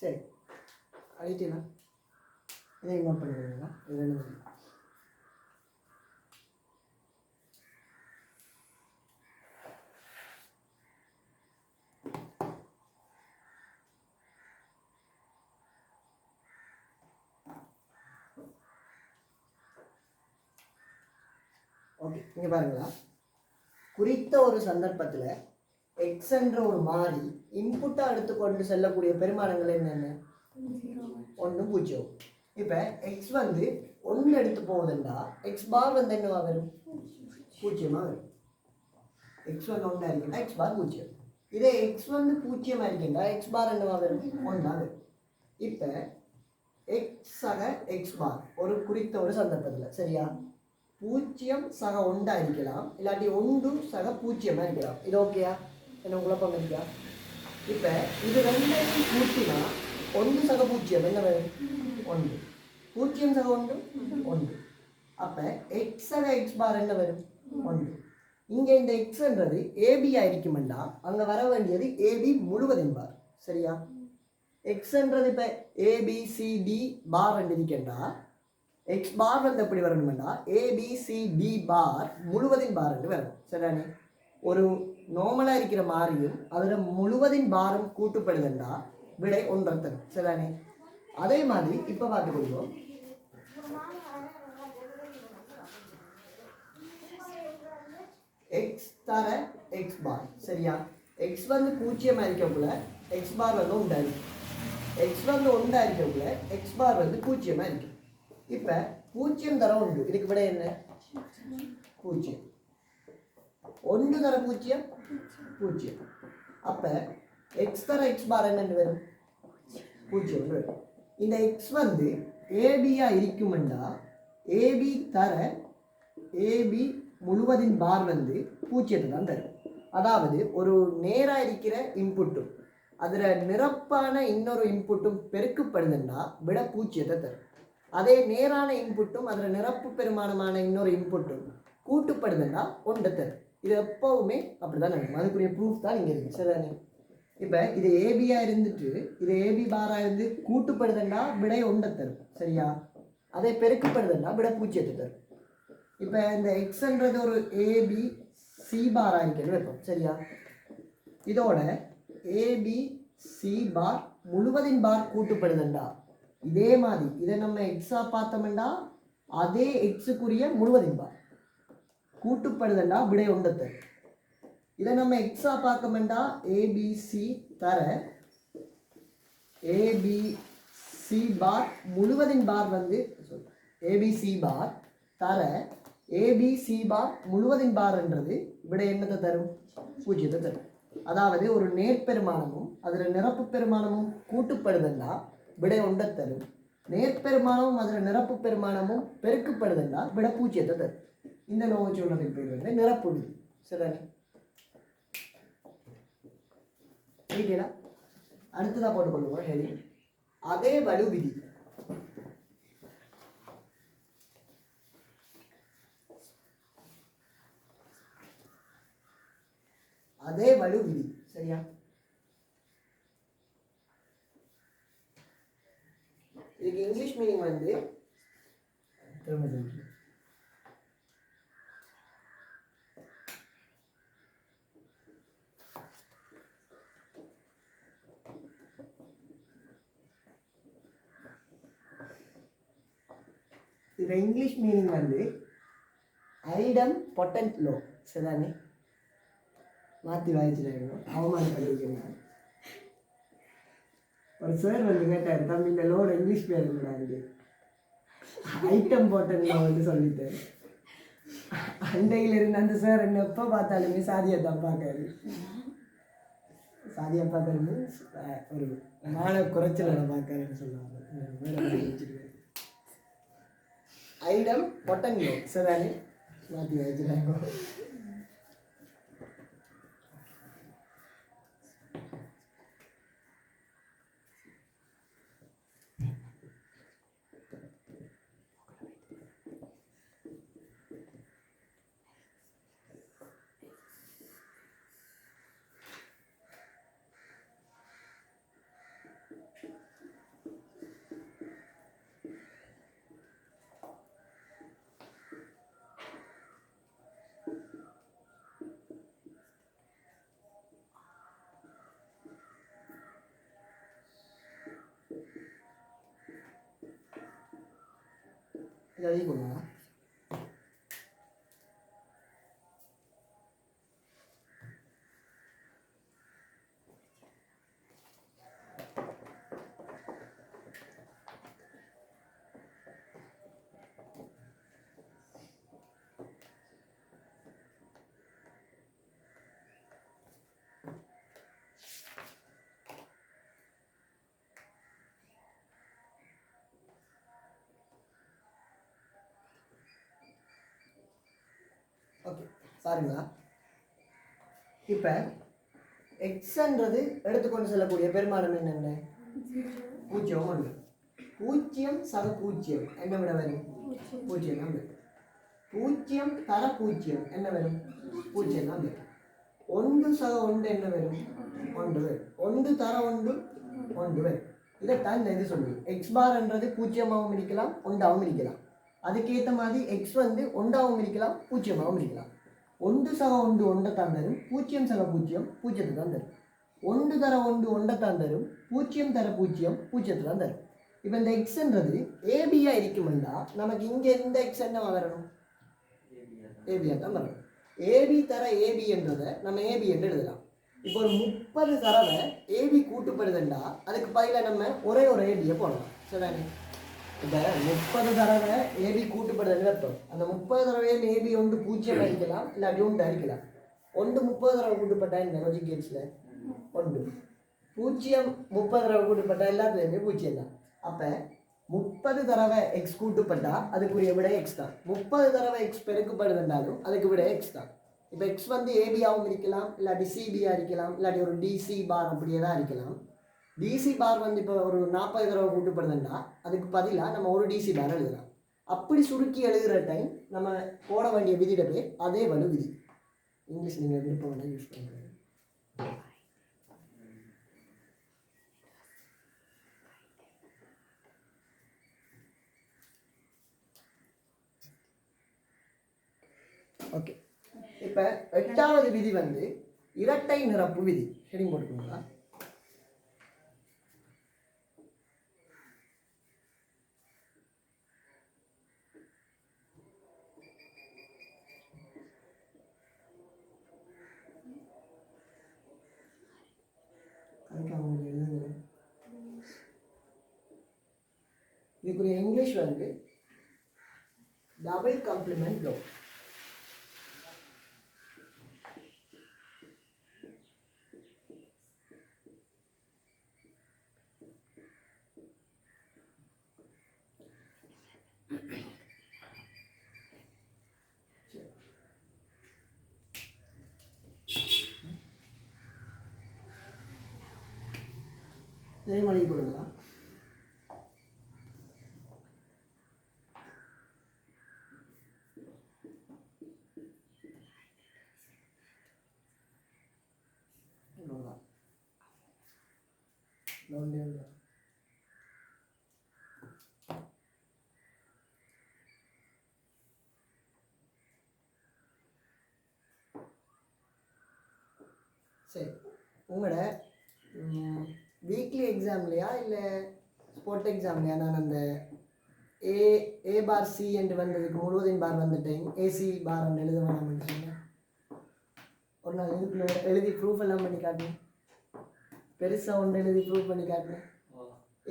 சரி, அழிட்டீங்களா, இதை நோட் பண்ணிடுவீங்களா, இது ரெண்டு. ஓகே, இங்கே பாருங்களா, குறித்த ஒரு சந்தர்ப்பத்தில் எக்ஸ் என்ற ஒரு மாறி இன்புட்டாக எடுத்துக்கொண்டு செல்லக்கூடிய பெருமானங்கள் என்னென்ன? 1 0. இப்போ எக்ஸ் வந்து 1 எடுத்து போகுதுண்டா எக்ஸ் பார் வந்து என்னவா வரும்? 0 வரும். எக்ஸ் வந்து 1 இருக்குன்னா எக்ஸ் பார் 0. இதே எக்ஸ் வந்து 0 இருக்குண்டா எக்ஸ் பார் என்னவா வரும்? 1 வரும். இப்போ எக்ஸ் சக எக்ஸ் பார் ஒரு குறித்த ஒரு சந்தர்ப்பத்தில் சரியா 0 சக 1 இருக்கலாம், இல்லாட்டி 1 சக 0 இருக்கலாம். இது ஓகேயா? என்ன குழப்பம் இருக்கா? இப்போ இது ரெண்டையும் கூட்டினா 1 சக 0 என்ன வரும்? 1. 0 சக 1 1. அப்போ எக்ஸ் சக எக்ஸ் பார் என்ன வரும்? 1. இங்கே இந்த எக்ஸ்ன்றது ஏபி ஆയിരിக்குமெண்டா அங்கே வர வேண்டியது ஏபி முழுவதின் பார் சரியா? எக்ஸ்ன்றது இப்போ ஏபிசிடி பார் இருக்கேன்டா எக்ஸ் பார் வந்து எப்படி வரணும்னா ஏபிசிடி பார் முழுவதின் பார் என்று வரணும் சரியானே? ஒரு நார்மலாக இருக்கிற மாறியும் அதில் முழுவதின் பாரம் கூட்டுப்படுதுண்டா விடை 1 தரும் சரிதானே? அதே மாதிரி இப்போ பார்த்து கொடுப்போம். எக்ஸ் தர எக்ஸ் பார் சரியா? எக்ஸ் வந்து 0 இருக்கக்குள்ள எக்ஸ் பார் வந்து 1 இருக்கு. எக்ஸ் வந்து 1 இருக்கக்குள்ள எக்ஸ் பார் வந்து 0 இருக்கு. இப்போ 0 தர 1 இதுக்கு விட என்ன? 0. 1 தர 0 0. அப்போ எக்ஸ் தர எக்ஸ் பார் என்னென்னு வரும்? 0 வரும். இந்த எக்ஸ் வந்து ஏபியா இருக்குமெண்டா ஏபி தர ஏபி முழுவதின் பார் வந்து 0 தான் தரும். அதாவது ஒரு நேராக இருக்கிற இன்புட்டும் அதில் நிரப்பான இன்னொரு இன்புட்டும் பெருக்கப்படுதுன்னா விட 0 தரும். அதே நேரான இன்புட்டும் அதில் நிரப்பு பெருமானமான இன்னொரு இன்புட்டும் கூட்டுப்படுதுன்னா 1 தரும். இது எப்போவுமே அப்படி தான் நடக்கும். அதுக்குரிய ப்ரூஃப் தான் இங்கே இருக்குது சரிதானே? இப்போ இது ஏபியாக இருந்துட்டு இது ஏபி பாராக இருந்து கூட்டுப்படுதுன்னா விடை 1 தரும் சரியா? அதே பெருக்கப்படுதுன்னா விட 0 தரும். இப்போ இந்த எக்ஸ்ன்றது ஒரு ஏபி சி பாராக இருக்குன்னு வைப்போம் சரியா? இதோட ஏபி சி பார் முழுவதின் பார் கூட்டுப்படுதுண்டா இதே மாதிரி இதை நம்ம எக்ஸாக பார்த்தோம்னா அதே எக்ஸுக்குரிய முழுவதின் பார் கூட்டுப்படுதுண்டா விடை 1 தரும். இதை நம்ம எக்ஸாக பார்க்கமெண்டா ஏபிசி தர ஏபிசி பார் முழுவதின் பார் வந்து ஏபிசி பார் தர ஏபிசி பார் முழுவதின் பார்ன்றது விட என்னத்தை தரும்? 0 தரும். அதாவது ஒரு நேர்பெருமானமும் அதில் நிரப்பு பெருமானமும் கூட்டுப்படுதுன்னா விடை 1 தரும். நேர்பெருமானமும் அதில் நிரப்பு பெருமானமும் பெருக்கப்படுதுன்னா விட 0 தரும். இந்த நோய் சொல்றதுக்கு பேர் வந்து நிரப்பு விதி சரிதானே? சரிங்களா? அடுத்ததாக போட்டுக்கொள்ளுவோம் ஹெலி அதே வலு விதி. அதே வலு விதி சரியா? இதுக்கு இங்கிலீஷ் மீனிங் வந்து இது இங்கிலீஷ் மீனிங் வந்து ஐடம் பொட்டன்ட் லோ சரிதானே? மாற்றி வாய்ச்சிருக்கணும் அவமானப்படுத்திக்கிறேன். ஒரு சார் வந்து கேட்டார் தம்பி இந்த லோட இங்கிலீஷ் பேர் இருந்தாரு ஐட்டம் போட்டன்ல வந்து சொல்லிட்டேன். அண்டையில் இருந்த அந்த சார் என்ன எப்போ பார்த்தாலுமே சாதியை தான் பார்க்காரு. சாதியை பார்க்கறது மீன்ஸ் ஒரு மான குறைச்சலை பார்க்காருன்னு சொல்லுவாங்க. ஐடம் பொட்டன் லோ சரிதானே? மாற்றி வாய்ச்சிருக்கோம். இதை கொடுங்க. ஓகே பாருங்களா, இப்போ எக்ஸ்ன்றது எடுத்துக்கொண்டு செல்லக்கூடிய பெருமானம் என்னென்ன? 0 1. 0 சக 0 என்ன விட வரும்? 0 தான் வரும். 0 தர 0 என்ன வரும்? 0 தான் வரும். 1 சக 1 என்ன வரும்? 1 வரும். 1 தர 1 1 வரும். இதைத்தான் இந்த இது சொல்லுது. எக்ஸ் பார்ன்றது 0ஆகவும் இருக்கலாம் 1ஆகவும் இருக்கலாம். அதுக்கேற்ற மாதிரி எக்ஸ் வந்து 1ஆகவும் இருக்கலாம் 0ஆகவும் இருக்கலாம். 1 சக 1 1 தான் தரும். 0 சக 0 0 தான் தரும். 1 தர 1 1 தான் தரும். 0 தர 0 0 தான் தரும். இப்போ இந்த எக்ஸ்ன்றது ஏபியா இருக்குமெண்டா நமக்கு இங்கே இந்த எக்ஸ் என்ன வரணும்? ஏபியா தான் வரணும். ஏபி தர ஏபி என்றதை நம்ம ஏபி என்று எழுதலாம். இப்போ ஒரு 30 தடவை ஏபி கூட்டுப்படுதுண்டா அதுக்கு பதிலாக நம்ம ஒரே ஒரு ஏபியை போடலாம். சரிதானே? இப்போ 30 தடவை ஏபி கூட்டுப்படுதுன்னு அர்த்தம். அந்த 30 தடவையும் ஏபி ஒன்று 0 அடிக்கலாம் இல்லாட்டி 1 அடிக்கலாம். 1 30 தடவை கூட்டுப்பட்டா இந்த லாஜிக் கேட்ஸில் 1 0 30 தடவை கூட்டுப்பட்டா எல்லாத்துலேயுமே 0 தான். அப்போ 30 தடவை எக்ஸ் கூட்டுப்பட்டா அதுக்குரிய விட எக்ஸ் தான். 30 தடவை எக்ஸ் பெருக்கப்படுதுன்றாலும் அதுக்கு விட எக்ஸ் தான். இப்போ எக்ஸ் வந்து ஏபியாகவும் இருக்கலாம் இல்லாட்டி சிபியாக இருக்கலாம் இல்லாட்டி ஒரு டிசி பார் அப்படியே தான் இருக்கலாம். டிசி பார் வந்து இப்போ ஒரு 40 தடவை கூட்டுப்படுதுன்னா அதுக்கு பதிலாக நம்ம ஒரு டிசி பார் எழுதலாம். அப்படி சுருக்கி எழுதுகிற டைம் நம்ம போட வேண்டிய விதியிட பேர் அதே வலு விதி. இங்கிலீஷ் நீங்கள் விருப்பம் வேணால் யூஸ் பண்ணுங்க. ஓகே, இப்போ 8வது விதி வந்து இரட்டை நிரப்பு விதி. ஹெடிங் போட்டுக்கோங்களா? இதுக்குரிய இங்கிலீஷ் வந்து டபுள் காம்ப்ளிமெண்ட் லோ. மொழி கொடுங்களா? சரி, உங்களோட வீக்லி எக்ஸாம்லையா இல்லை ஸ்போர்ட் எக்ஸாம்லையா நான் அந்த ஏ பார் சி என்று வந்ததுக்கு முழுவதும் பார் வந்துட்டேன் ஏசி பார் என்று எழுத வேணாம்னு சொன்னேன். ஒரு நாள் இதுக்குள்ள எழுதி ப்ரூஃப் எல்லாம் பண்ணி காட்டினேன். பெருசாக ஒன்று எழுதி ப்ரூஃப் பண்ணி காட்டினேன்.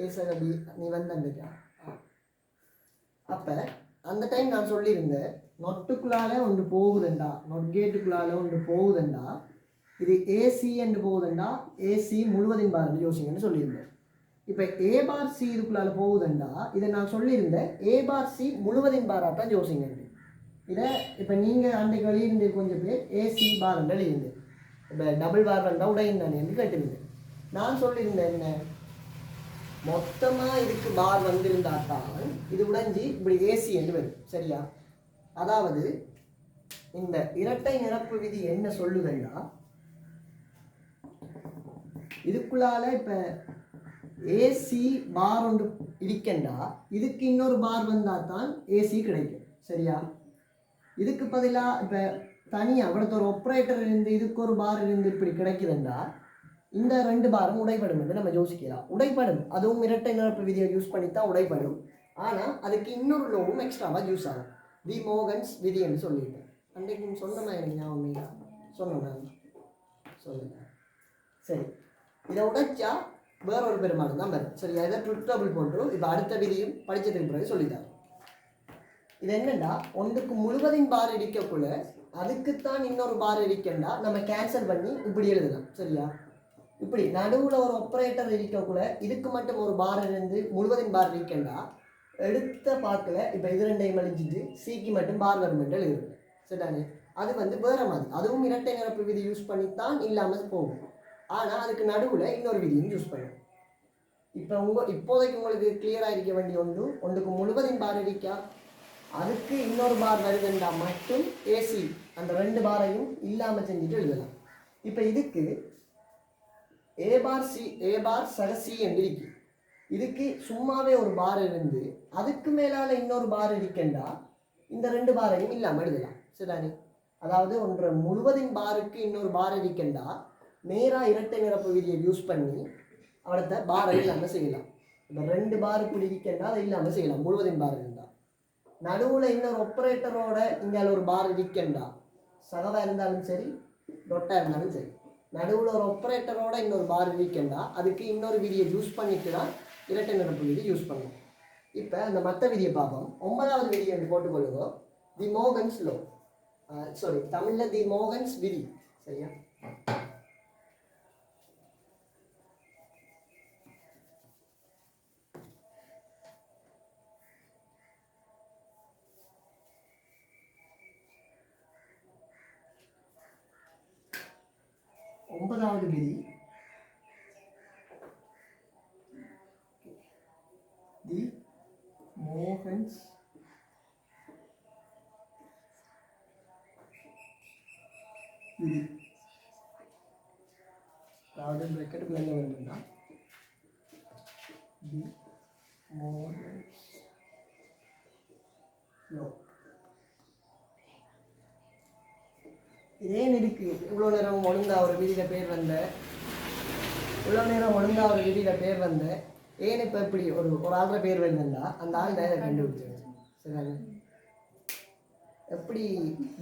ஏ சகபி நீ வந்தா. அப்போ அந்த டைம் நான் சொல்லியிருந்தேன் நொட்டுக்குள்ளால ஒன்று போகுதுண்டா, நொட் கேட்டுக்குள்ளால ஒன்று போகுதுண்டா, இது ஏசி என்று போகுதுண்டா ஏசி முழுவதின் பார் யோசிங்கன்னு சொல்லியிருந்தேன். இப்போ ஏ பார் சி இதுக்குள்ளால போகுதுண்டா இதை நான் சொல்லியிருந்தேன் ஏ பார் சி முழுவதின் பாராக தான் யோசிங்க. இதை இப்போ நீங்கள் அன்றைக்கு வெளியிருந்து கொஞ்சம் பேர் ஏசி பார் என்று எழுதியிருந்து இப்போ டபுள் பார் வந்தால் உடையுந்தானே என்று கேட்டிருந்தேன். நான் சொல்லியிருந்தேன் என்ன, மொத்தமாக இதுக்கு பார் வந்திருந்தாத்தான் இது உடைஞ்சி இப்படி ஏசி என்று வரும். சரியா? அதாவது இந்த இரட்டை நிரப்பு விதி என்ன சொல்லுதுன்னா, இதுக்குள்ளால இப்போ ஏசி பார் ஒன்று இருக்கண்டா இதுக்கு இன்னொரு பார் வந்தால் தான் ஏசி கிடைக்கும். சரியா? இதுக்கு பதிலாக இப்போ தனியாக இவ்வளோத்த ஒரு ஆப்ரேட்டர் இருந்து இதுக்கு ஒரு பார் இருந்து இப்படி கிடைக்குதுண்டா இந்த 2 பாரும் உடைப்படும் என்று நம்ம யோசிக்கலாம். உடைப்படும், அதுவும் இரட்டை நிரப்பு விதியை யூஸ் பண்ணி தான் உடைப்படும். ஆனால் அதுக்கு இன்னொரு லோவும் எக்ஸ்ட்ராவாக யூஸ் ஆகும். தி மோகன்ஸ் விதி என்று சொல்லியிருக்கேன். அன்றைக்கு சொன்னமா எனக்கு ஞாபகம் சொன்னேன் சொல்லுங்க. சரி, இதை உடைச்சா வேற ஒரு பெருமானம் தான் வரும். சரியா? இதை ட்ரிப்டபிள் போட்டுரும். இப்போ அடுத்த விதியும் படித்ததுக்கு பிறகு சொல்லித்தாரு. இது என்னண்டா, ஒன்றுக்கு முழுவதின் பார் இருக்கக்குள்ள அதுக்குத்தான் இன்னொரு பார் இருக்கண்டா நம்ம கேன்சல் பண்ணி இப்படி எழுதலாம். சரியா? இப்படி நடுவில் ஒரு ஆப்ரேட்டர் இருக்கக்குள்ள இதுக்கு மட்டும் ஒரு பார் இருந்து முழுவதின் பார் இருக்கண்டா எடுத்த பார்க்கல இப்போ இது 2ஐயும் அழிஞ்சிட்டு சிக்கு மட்டும் பார் வரும் என்று எழுதுறது. சரிதானே? அது வந்து வேற மாதிரி, அதுவும் இரட்டை நிரப்பு விதி யூஸ் பண்ணித்தான் இல்லாமல் போகும். ஆனால் அதுக்கு நடுவில் இன்னொரு விதியும் யூஸ் பண்ணும். இப்போ இப்போதைக்கு உங்களுக்கு கிளியராக இருக்க வேண்டிய ஒன்றுக்கு முழுவதும் பார் இருக்கா, அதுக்கு இன்னொரு பார் வருதுண்டா மட்டும் ஏசி அந்த 2 பாரையும் இல்லாமல் செஞ்சுட்டு எழுதலாம். இப்போ இதுக்கு ஏ பார் சக சி என்று இருக்கு. இதுக்கு சும்மாவே ஒரு பார் இருந்து அதுக்கு மேலால இன்னொரு பார் இருக்கண்டா இந்த 2 பாரையும் இல்லாமல் எழுதலாம். சரிதானே? அதாவது ஒன்று முழுவதின் பாருக்கு இன்னொரு பார் இருக்கண்டா நேராக இரட்டை நிரப்பு விதியை யூஸ் பண்ணி அடுத்த பாரை இல்லாமல் செய்யலாம். இந்த 2 பார் இப்படி இருக்கண்டா அதை இல்லாமல் செய்யலாம் முழுவதின் பார் இருந்தால். நடுவில் இன்னொரு ஆப்பரேட்டரோட இங்கே ஒரு பார் இருக்கண்டா சகவாக இருந்தாலும் சரி டொட்டாக இருந்தாலும் சரி, நடுவில் ஒரு ஆப்பரேட்டரோட இன்னொரு பார் இருக்கண்டா அதுக்கு இன்னொரு விதியை யூஸ் பண்ணிட்டு தான் இரட்டை நிரப்பு விதி யூஸ் பண்ணுவோம். இப்போ அந்த மற்ற விதியை பார்ப்போம். 9வது விதி என்று போட்டுக்கொள்ளுவோம். தி மோகன்ஸ் லோ, சாரி தமிழில் தி மோகன்ஸ் விதி. சரியா? ஒன்பதாவது விதி தி மோகன்ஸ் விதி. அதாவது பிரக்கெட்டுக்குள்ள என்ன வேணும்னா தி மோகன்ஸ் லோ. ஏன் இருக்கு இவ்வளோ நேரம் ஒழுங்கா ஒரு விதியில் பேர் வந்த ஏன் இப்போ இப்படி ஒரு ஆள்ற பேர் வருதுன்னா அந்த ஆள் தான் இதை கண்டுபிடிச்சது. சரிதானே? எப்படி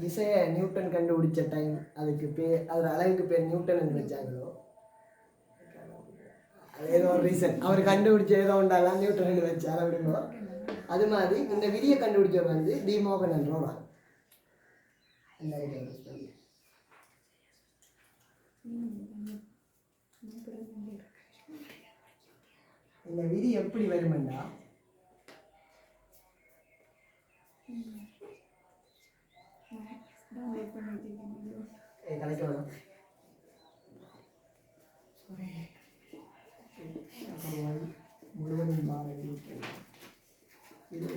விசையை நியூட்டன் கண்டுபிடிச்ச டைம் அதுக்கு பேர் அது அளவுக்கு பேர் நியூட்டன் வச்சாங்களோ அது ஏதோ ஒரு ரீசன் அவர் கண்டுபிடிச்ச ஏதோ உண்டாலாம் நியூட்டன் வச்சார் அப்படிங்கோ. அது மாதிரி இந்த விதியை கண்டுபிடிச்சவர் வந்து டி மோகன் என்றோம். இந்த விதி எப்படி வருமெண்டா கலைக்க வேணும். முழுவதும் பார் இது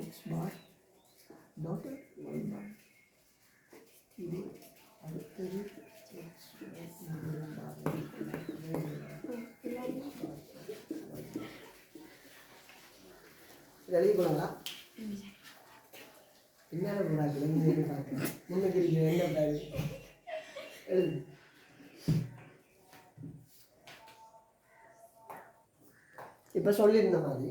எக்ஸ் பார் டாட் ஒய் பார் இது அடுத்தது எழுதிக்கொள்ளங்களா? பின்னாடி போடாது முன்னுக்கு என்ன எழுது. இப்போ சொல்லியிருந்த மாதிரி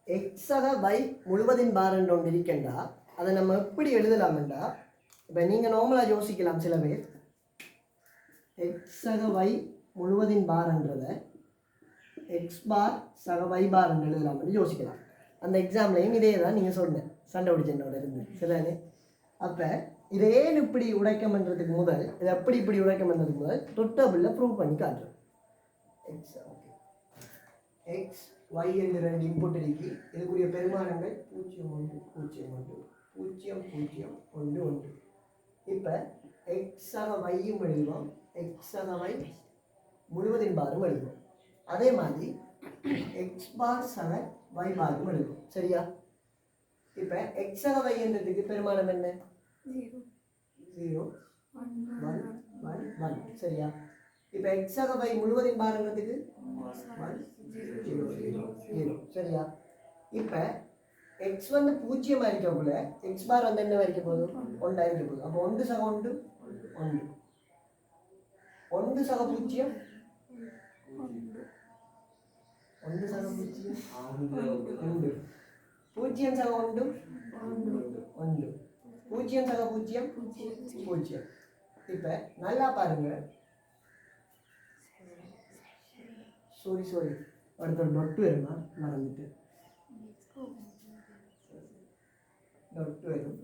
எக்ஸக வை முழுவதின் பார் என்று ஒன்று இருக்கண்டா அதை நம்ம எப்படி எழுதலாம்டா, இப்போ நீங்கள் நார்மலாக யோசிக்கலாம் சில பேர் எக்ஸக வை முழுவதின் பார்ன்றதை எக்ஸ் பார் சக வை பார் என்று எழுதலாம்னு யோசிக்கலாம். அந்த எக்ஸாம்லையும் இதே தான் நீங்கள் சொன்னேன் சண்டை பிடிச்சனோட இருந்து. சரிதானே? அப்போ இதை ஏன் இப்படி உடைக்கம் பண்ணுறதுக்கு முதல் இதை எப்படி இப்படி உடைக்கம் பண்ணுறதுக்கு முதல் டொட்டபிளில் ப்ரூவ் பண்ணி காட்டுறோம். எக்ஸ் ஓகே எக்ஸ் ஒய் என்று 2 இன்புட் இருக்கு. இதுக்குரிய பெருமானங்கள் 0 1 0 1 0 0 1 1. இப்போ எக்ஸாக வையும் எழுதுவோம், எக்ஸாக வை முழுவதின் பாரும் எழுதுவோம். அதே மாதிரி எக்ஸ் பார் சக வை பாரும் எழுதுவோம். சரியா? இப்போ எக்ஸாக வை என்றதுக்கு பெருமானம் என்ன? 0 1 1 1. சரியா? இப்போ எக்ஸாக வை முழுவதின் பாருங்கிறதுக்கு 1 0 0 0. சரியா? இப்போ எக்ஸ் வந்து 0 இருக்கக்குள்ள எக்ஸ் பார் வந்து என்ன இருக்க போதும்? 1 இருக்க போதும். அப்போ 1 சக 1 1 1 சக 0 1 சக 0 1 0 சக 1 1 0 சக 0 0. இப்போ நல்லா பாருங்க. சாரி அடுத்த டொட்டு வருமா மறந்துட்டு டொட்டு வரும்.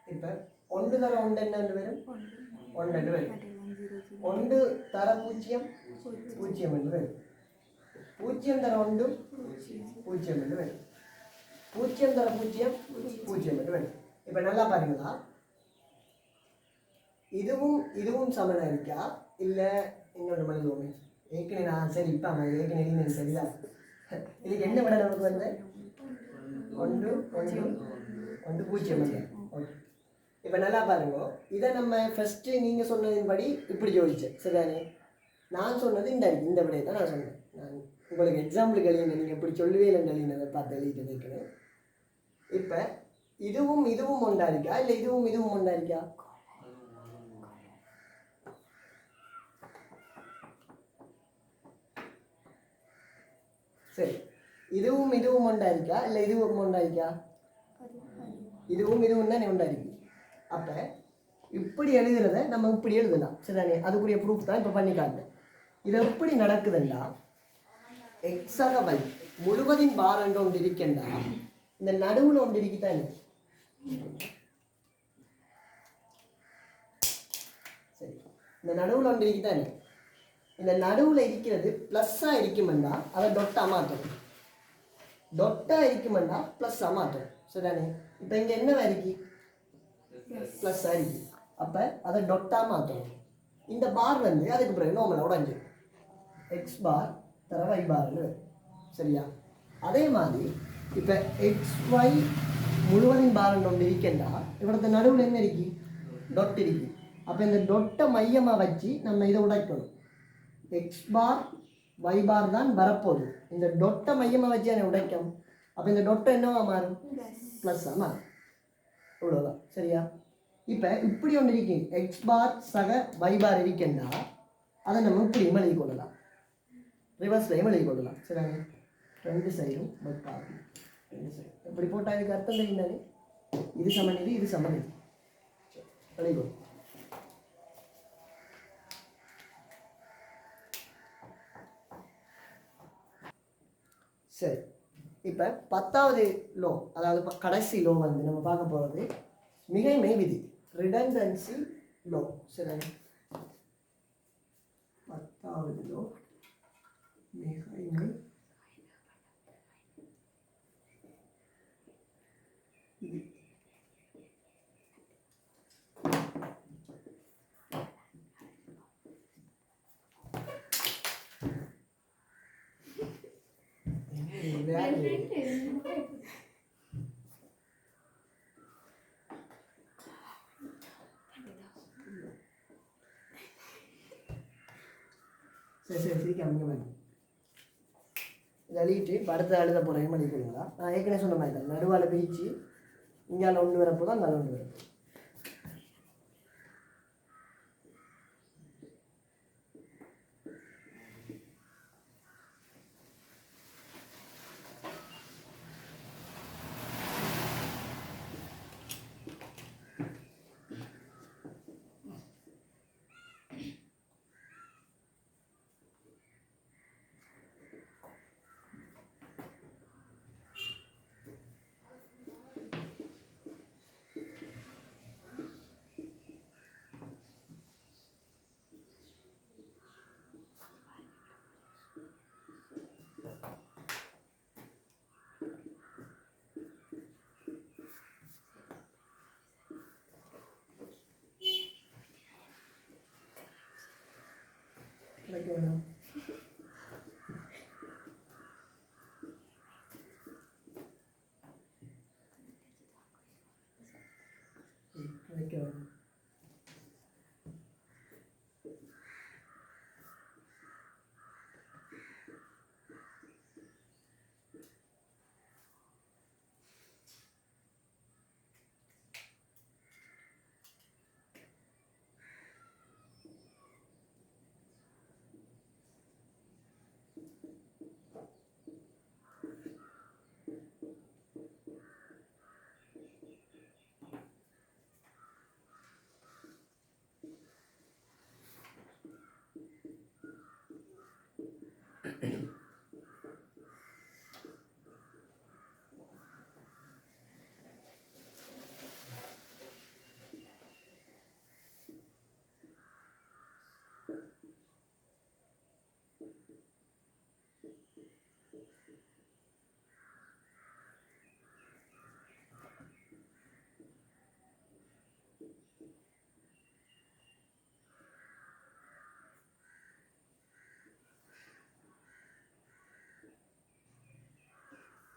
இப்போ 1 தர 1 என்ன வரும்? 1 என்று வரும். 1 தர 0 0 என்று வரும். 0 தர 1 0 என்று வரும். 0 தர 0 0 என்று வரும். இப்போ நல்லா பாருங்களா, இதுவும் இதுவும் சமனாக இருக்கா இல்லை இன்னொன்று மனிதோமே ஏற்கனவே நான் சரி இப்போ ஏற்கனவே எனக்கு சரியா இதுக்கு என்ன விட நமக்கு வந்து 1 1 1 0 இல்லை. ஓகே, இப்போ நல்லா பாருங்க, இதை நம்ம ஃபஸ்ட்டு நீங்கள் சொன்னதின்படி இப்படி யோசிச்சேன் சரிதானே. நான் சொன்னது இந்த விடையை தான் நான் சொன்னேன். நான் உங்களுக்கு எக்ஸாம்பிளுக்கு எழுதினேன், நீங்கள் இப்படி சொல்லுவே இல்லை எழுதினதை பார்த்து எழுதிட்டு வைக்கிறேன். இப்போ இதுவும் இதுவும் ஒன்றா இருக்கா இல்லை இதுவும் இதுவும் ஒன்றா இருக்கா? சரி, இதுவும் இதுவும் ஒன்றா இருக்கா இல்லை இதுவும் ஒன்றா இருக்கா? இதுவும் இதுவும் தான் ஒன்றா இருக்கு. அப்போ இப்படி எழுதுறத நம்ம இப்படி எழுதலாம் சரிதானே. அதுக்குரிய ப்ரூஃப் தான் இப்போ பண்ணி காட்டுறேன். இது எப்படி நடக்குதுன்னா, எக்ஸாக வை முழுவதின் பார் என்று ஒன்று இருக்கின்றா, இந்த நடுவில் ஒன்று இருக்குதானே. சரி, இந்த நடுவில் ஒன்று இருக்குதானே. இந்த நடுவில் இருக்கிறது ப்ளஸ்ஸாக இருக்குமெண்டா அதை டொட்டாக மாற்றணும். டொட்டாக இருக்குமெண்டா ப்ளஸ்ஸாக மாற்றணும் சரிதானே. இப்போ இங்கே என்னவா இருக்கு? ப்ளஸ்ஸாக இருக்கு. அப்போ அதை டொட்டாக மாற்றணும். இந்த பார் வந்து அதுக்கு பிறகு நார்மலாக உடஞ்சி எக்ஸ் பார் தர y பார்னு சரியா. அதே மாதிரி இப்போ எக்ஸ் ஒய் முழுவதின் பார்ன்னு ஒன்று இருக்கேன்டா, இவரது நடுவில் என்ன இருக்கு? டொட் இருக்கு. அப்போ இந்த டொட்டை மையமாக வச்சு நம்ம இதை உடைக்கணும். எக்ஸ் பார் ஒய் பார் தான் வரப்போகுது. இந்த டொட்டை மையமாக வச்சு அதை உடைக்கும். அப்போ இந்த டொட்டை என்னவா மாறும்? ப்ளஸ்ஸாக மாறும். இவ்வளோதான் சரியா. இப்போ இப்படி ஒன்று இருக்கு, எக்ஸ் பார் சக ஒய் பார் இருக்கேன்டா, அதை நம்ம இப்படியும் எழுதி கொள்ளலாம், ரிவர்ஸ்லையும் எழுதி கொள்ளலாம் சரிங்க. ரெண்டு சைடும் பட் காப்பி, ரெண்டு சைடு இப்படி போட்டால் இதுக்கு அர்த்தம் தெரியுந்தானே. இது சமநிதி, இது சமநிதி. எழுதிக்கோ. சரி, இப்போ 10வது லோ, அதாவது கடைசி லோ வந்து நம்ம பார்க்க போகிறது மிகைமை விதி, ரிடண்டன்சி லோ சரிங்க. 10வது லோ மிகைமை விதி. சரி சரி சரி கம்மிங்க மேம். இதை எழுதிட்டு இப்போ அடுத்த எழுத போகிறேன் எழுதிக்கொள்ளுங்களா. நான் ஏற்கனவே சொன்ன மாதிரி தான், நடுவால் பிரித்து இங்கால ஒன்று வரப்போ தான் அங்கே ஒன்று வரப்போ. கிடைக்க வேணும். கிடைக்க வேணும்.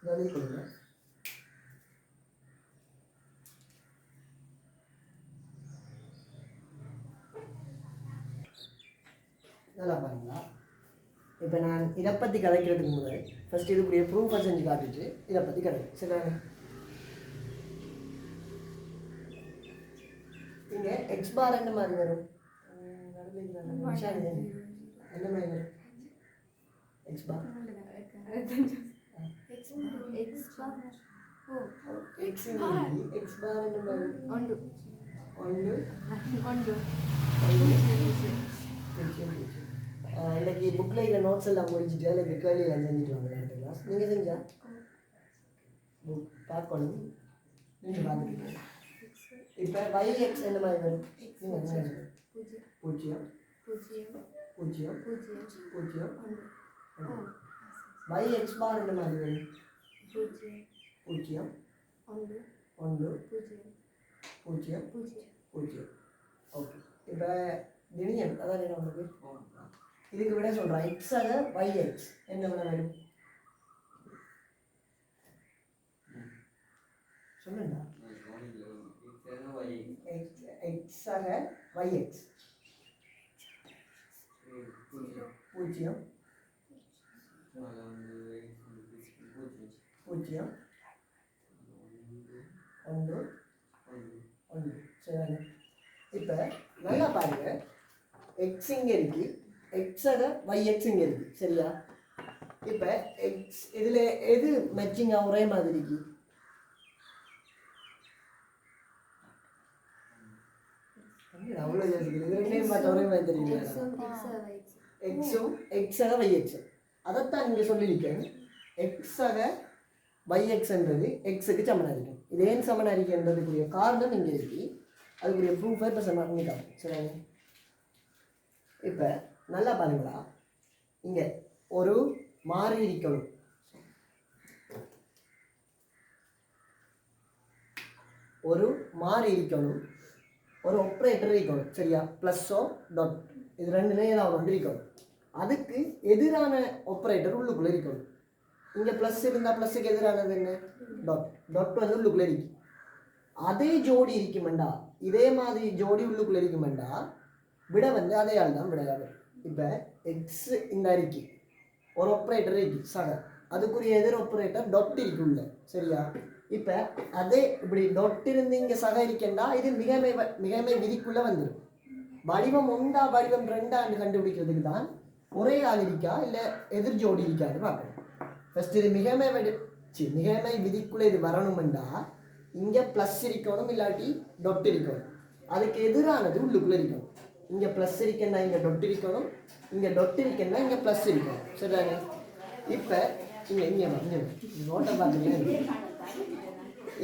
இதை கொடுங்க. நல்லா பாருங்களா. இப்போ நான் இதை பற்றி கதைக்கிறதுக்கு முதல் ஃபஸ்ட் இதுக்குரிய ப்ரூஃபை செஞ்சு காட்டிட்டு இதை பற்றி கதைக்கிறேன். சரி, இங்கே எக்ஸ் பார் என்ன மாதிரி வரும்? என்ன மாதிரி வரும் எக்ஸ் பார்? எக்ஸ் பார் என்ன மாதிரி? இன்னைக்கு புக்கில் இல்லை நோட்ஸ் எல்லாம் முடிச்சுட்டு எனக்கு கேள்வியில் செஞ்சுட்டு வாங்க ரெண்டு கிளாஸ். நீங்கள் செஞ்சா புக் பார்க்கணும், நீங்கள் பார்த்துக்கிட்டீங்க. இப்போ YX என்ன மாதிரி வரும்? நீங்கள் என்ன சொல்லுங்கள்? 0 0 0 0. YX பார் என்ன மாதிரி வரும்? 0 1 1 0 0. ஓகே. இப்போ திடீர்னு அதான் என்ன உங்களுக்கு இதுக்கு விட சொல்கிறேன். எக்ஸாக YX என்ன விட வரும் சொல்லுங்க. எக்ஸாக YX 0 0 1 1. சரி, இப்போ நல்லா பாருங்க. எக்ஸ் இங்கே இருக்கு, எக்ஸாக YX இங்கே இருக்கு. சரியா? இப்போ எக்ஸ் இதில் எது மேட்சிங்காக ஒரே மாதிரி இருக்கு? அவ்வளோ யோசிக்கிறேன். ஒரே மாதிரி தெரியல. எக்ஸும் எக்ஸாக YX அதைத்தான் நீங்கள் சொல்லியிருக்கேன். எக்ஸாக YXன்றது எக்ஸுக்கு சமனாக இருக்கும். இது ஏன் சமனாக இருக்குன்றதுக்குரிய காரணம் இங்கே இருக்கு. அதுக்குரிய ப்ரூஃபை இப்போ சமன் காட்டும். சரி, இப்போ நல்லா பாருங்களா. இங்கே ஒரு மாறி இருக்கணும், ஒரு மாறி இருக்கணும், ஒரு ஆப்ரேட்டர் இருக்கணும். சரியா? ப்ளஸ்ஸோ டாட் இது ரெண்டுமே ஏதாவது ஒன்று இருக்கணும். அதுக்கு எதிரான ஆப்ரேட்டர் உள்ளுக்குள்ளே இருக்கணும். இங்கே ப்ளஸ் இருந்தால் ப்ளஸ்ஸுக்கு எதிரானது என்ன? டாட். டாட் வந்து உள்ளுக்குள்ளே இருக்கு. அதே ஜோடி இருக்குமெண்டா, இதே மாதிரி ஜோடி உள்ளுக்குள்ளே இருக்குமெண்டா விட வந்து அதே ஆள் தான் விடையாது. இப்போ எக்ஸ் இந்த அறிக்கை ஒரு ஆப்ரேட்டர் இருக்கு சக, அதுக்குரிய எதிர் ஆப்ரேட்டர் டாட் இருக்கு உள்ள. சரியா? இப்போ அதே இப்படி டொட் இருந்து இங்கே சக இருக்கேன்டா இது மிகைமை விதிக்குள்ளே வந்துடும். வடிவம் ஒன்றா வடிவம் ரெண்டான்னு கண்டுபிடிக்கிறதுக்கு தான் ஒரே ஆள் இருக்கா இல்லை எதிர் ஜோடி இருக்கான்னு பார்க்கணும். ஃபஸ்ட் இது மிகைமை விதிக்குள்ளே இது வரணுமெண்டா இங்கே ப்ளஸ் இருக்கணும், இல்லாட்டி டொட் இருக்கணும். அதுக்கு எதிரானது உள்ளுக்குள்ளே இருக்கணும். இங்கே ப்ளஸ் இருக்கேன்னா இங்கே டொட் இருக்கணும், இங்கே டொட் இருக்கேன்னா இங்கே ப்ளஸ் இருக்கணும். சரிதானே? இப்போ இங்கே நோட்டை பார்த்தீங்கன்னா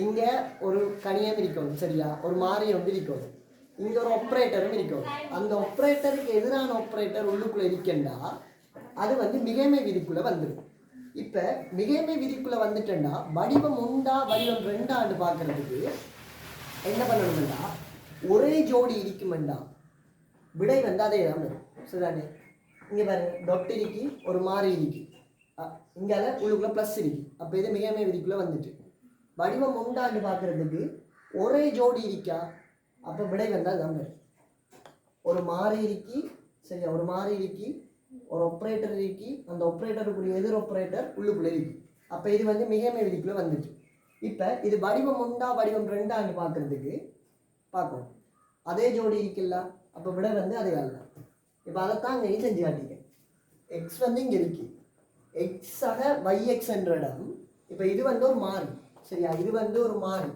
இங்கே ஒரு கணியம் இருக்கணும். சரியா? ஒரு மாறி ஒன்று இருக்கணும், இங்கே ஒரு ஆப்ரேட்டரும் இருக்கணும். அந்த ஆப்ரேட்டருக்கு எதிரான ஆப்ரேட்டர் உள்ளுக்குள்ளே இருக்கேன்டா அது வந்து மிகைமை விதிக்குள்ளே வந்துடும். இப்போ மிகைமை விதிக்குள்ளே வந்துட்டேன்டா வடிவம் உண்டா வடிவம் ரெண்டாண்டு பார்க்குறதுக்கு என்ன பண்ணணும்டா ஒரே ஜோடி இருக்குமெண்டா விடை வந்து அதே தான் வரும். சரிதானே? இங்கே பாருங்க, டொட் இருக்கு, ஒரு மாறி இருக்கு, இங்கே உள்ளுக்குள்ளே ப்ளஸ் இருக்கு. அப்போ இது மிகைமை விதிக்குள்ளே வந்துட்டு வடிவம் உண்டாண்டு பார்க்குறதுக்கு ஒரே ஜோடி இருக்கா, அப்போ விடை வந்து அதுதான் வரும். ஒரு மாறி இருக்கி, சரியா? ஒரு மாறி இருக்கி, ஒரு ஆப்ரேட்டர் இருக்கி, அந்த ஆப்ரேட்டருக்குரிய எதிர் ஆப்ரேட்டர் உள்ளுக்குள்ளே இருக்கு. அப்போ இது வந்து மிகைமை விதிக்குள்ளே வந்துட்டு. இப்போ இது வடிவம் உண்டா வடிவம் ரெண்டாண்டு பார்க்குறதுக்கு பார்க்கணும் அதே ஜோடி இருக்குல்ல, அப்போ விட வந்து அதே ஆள் தான். இப்போ அதைத்தான் அங்கே செஞ்சு காட்டிக்க. எக்ஸ் வந்து இங்கே இருக்கு, எக்ஸாக YX என்ற இடம். இப்போ இது வந்து ஒரு மாறி. சரியா? இது வந்து ஒரு மாறி,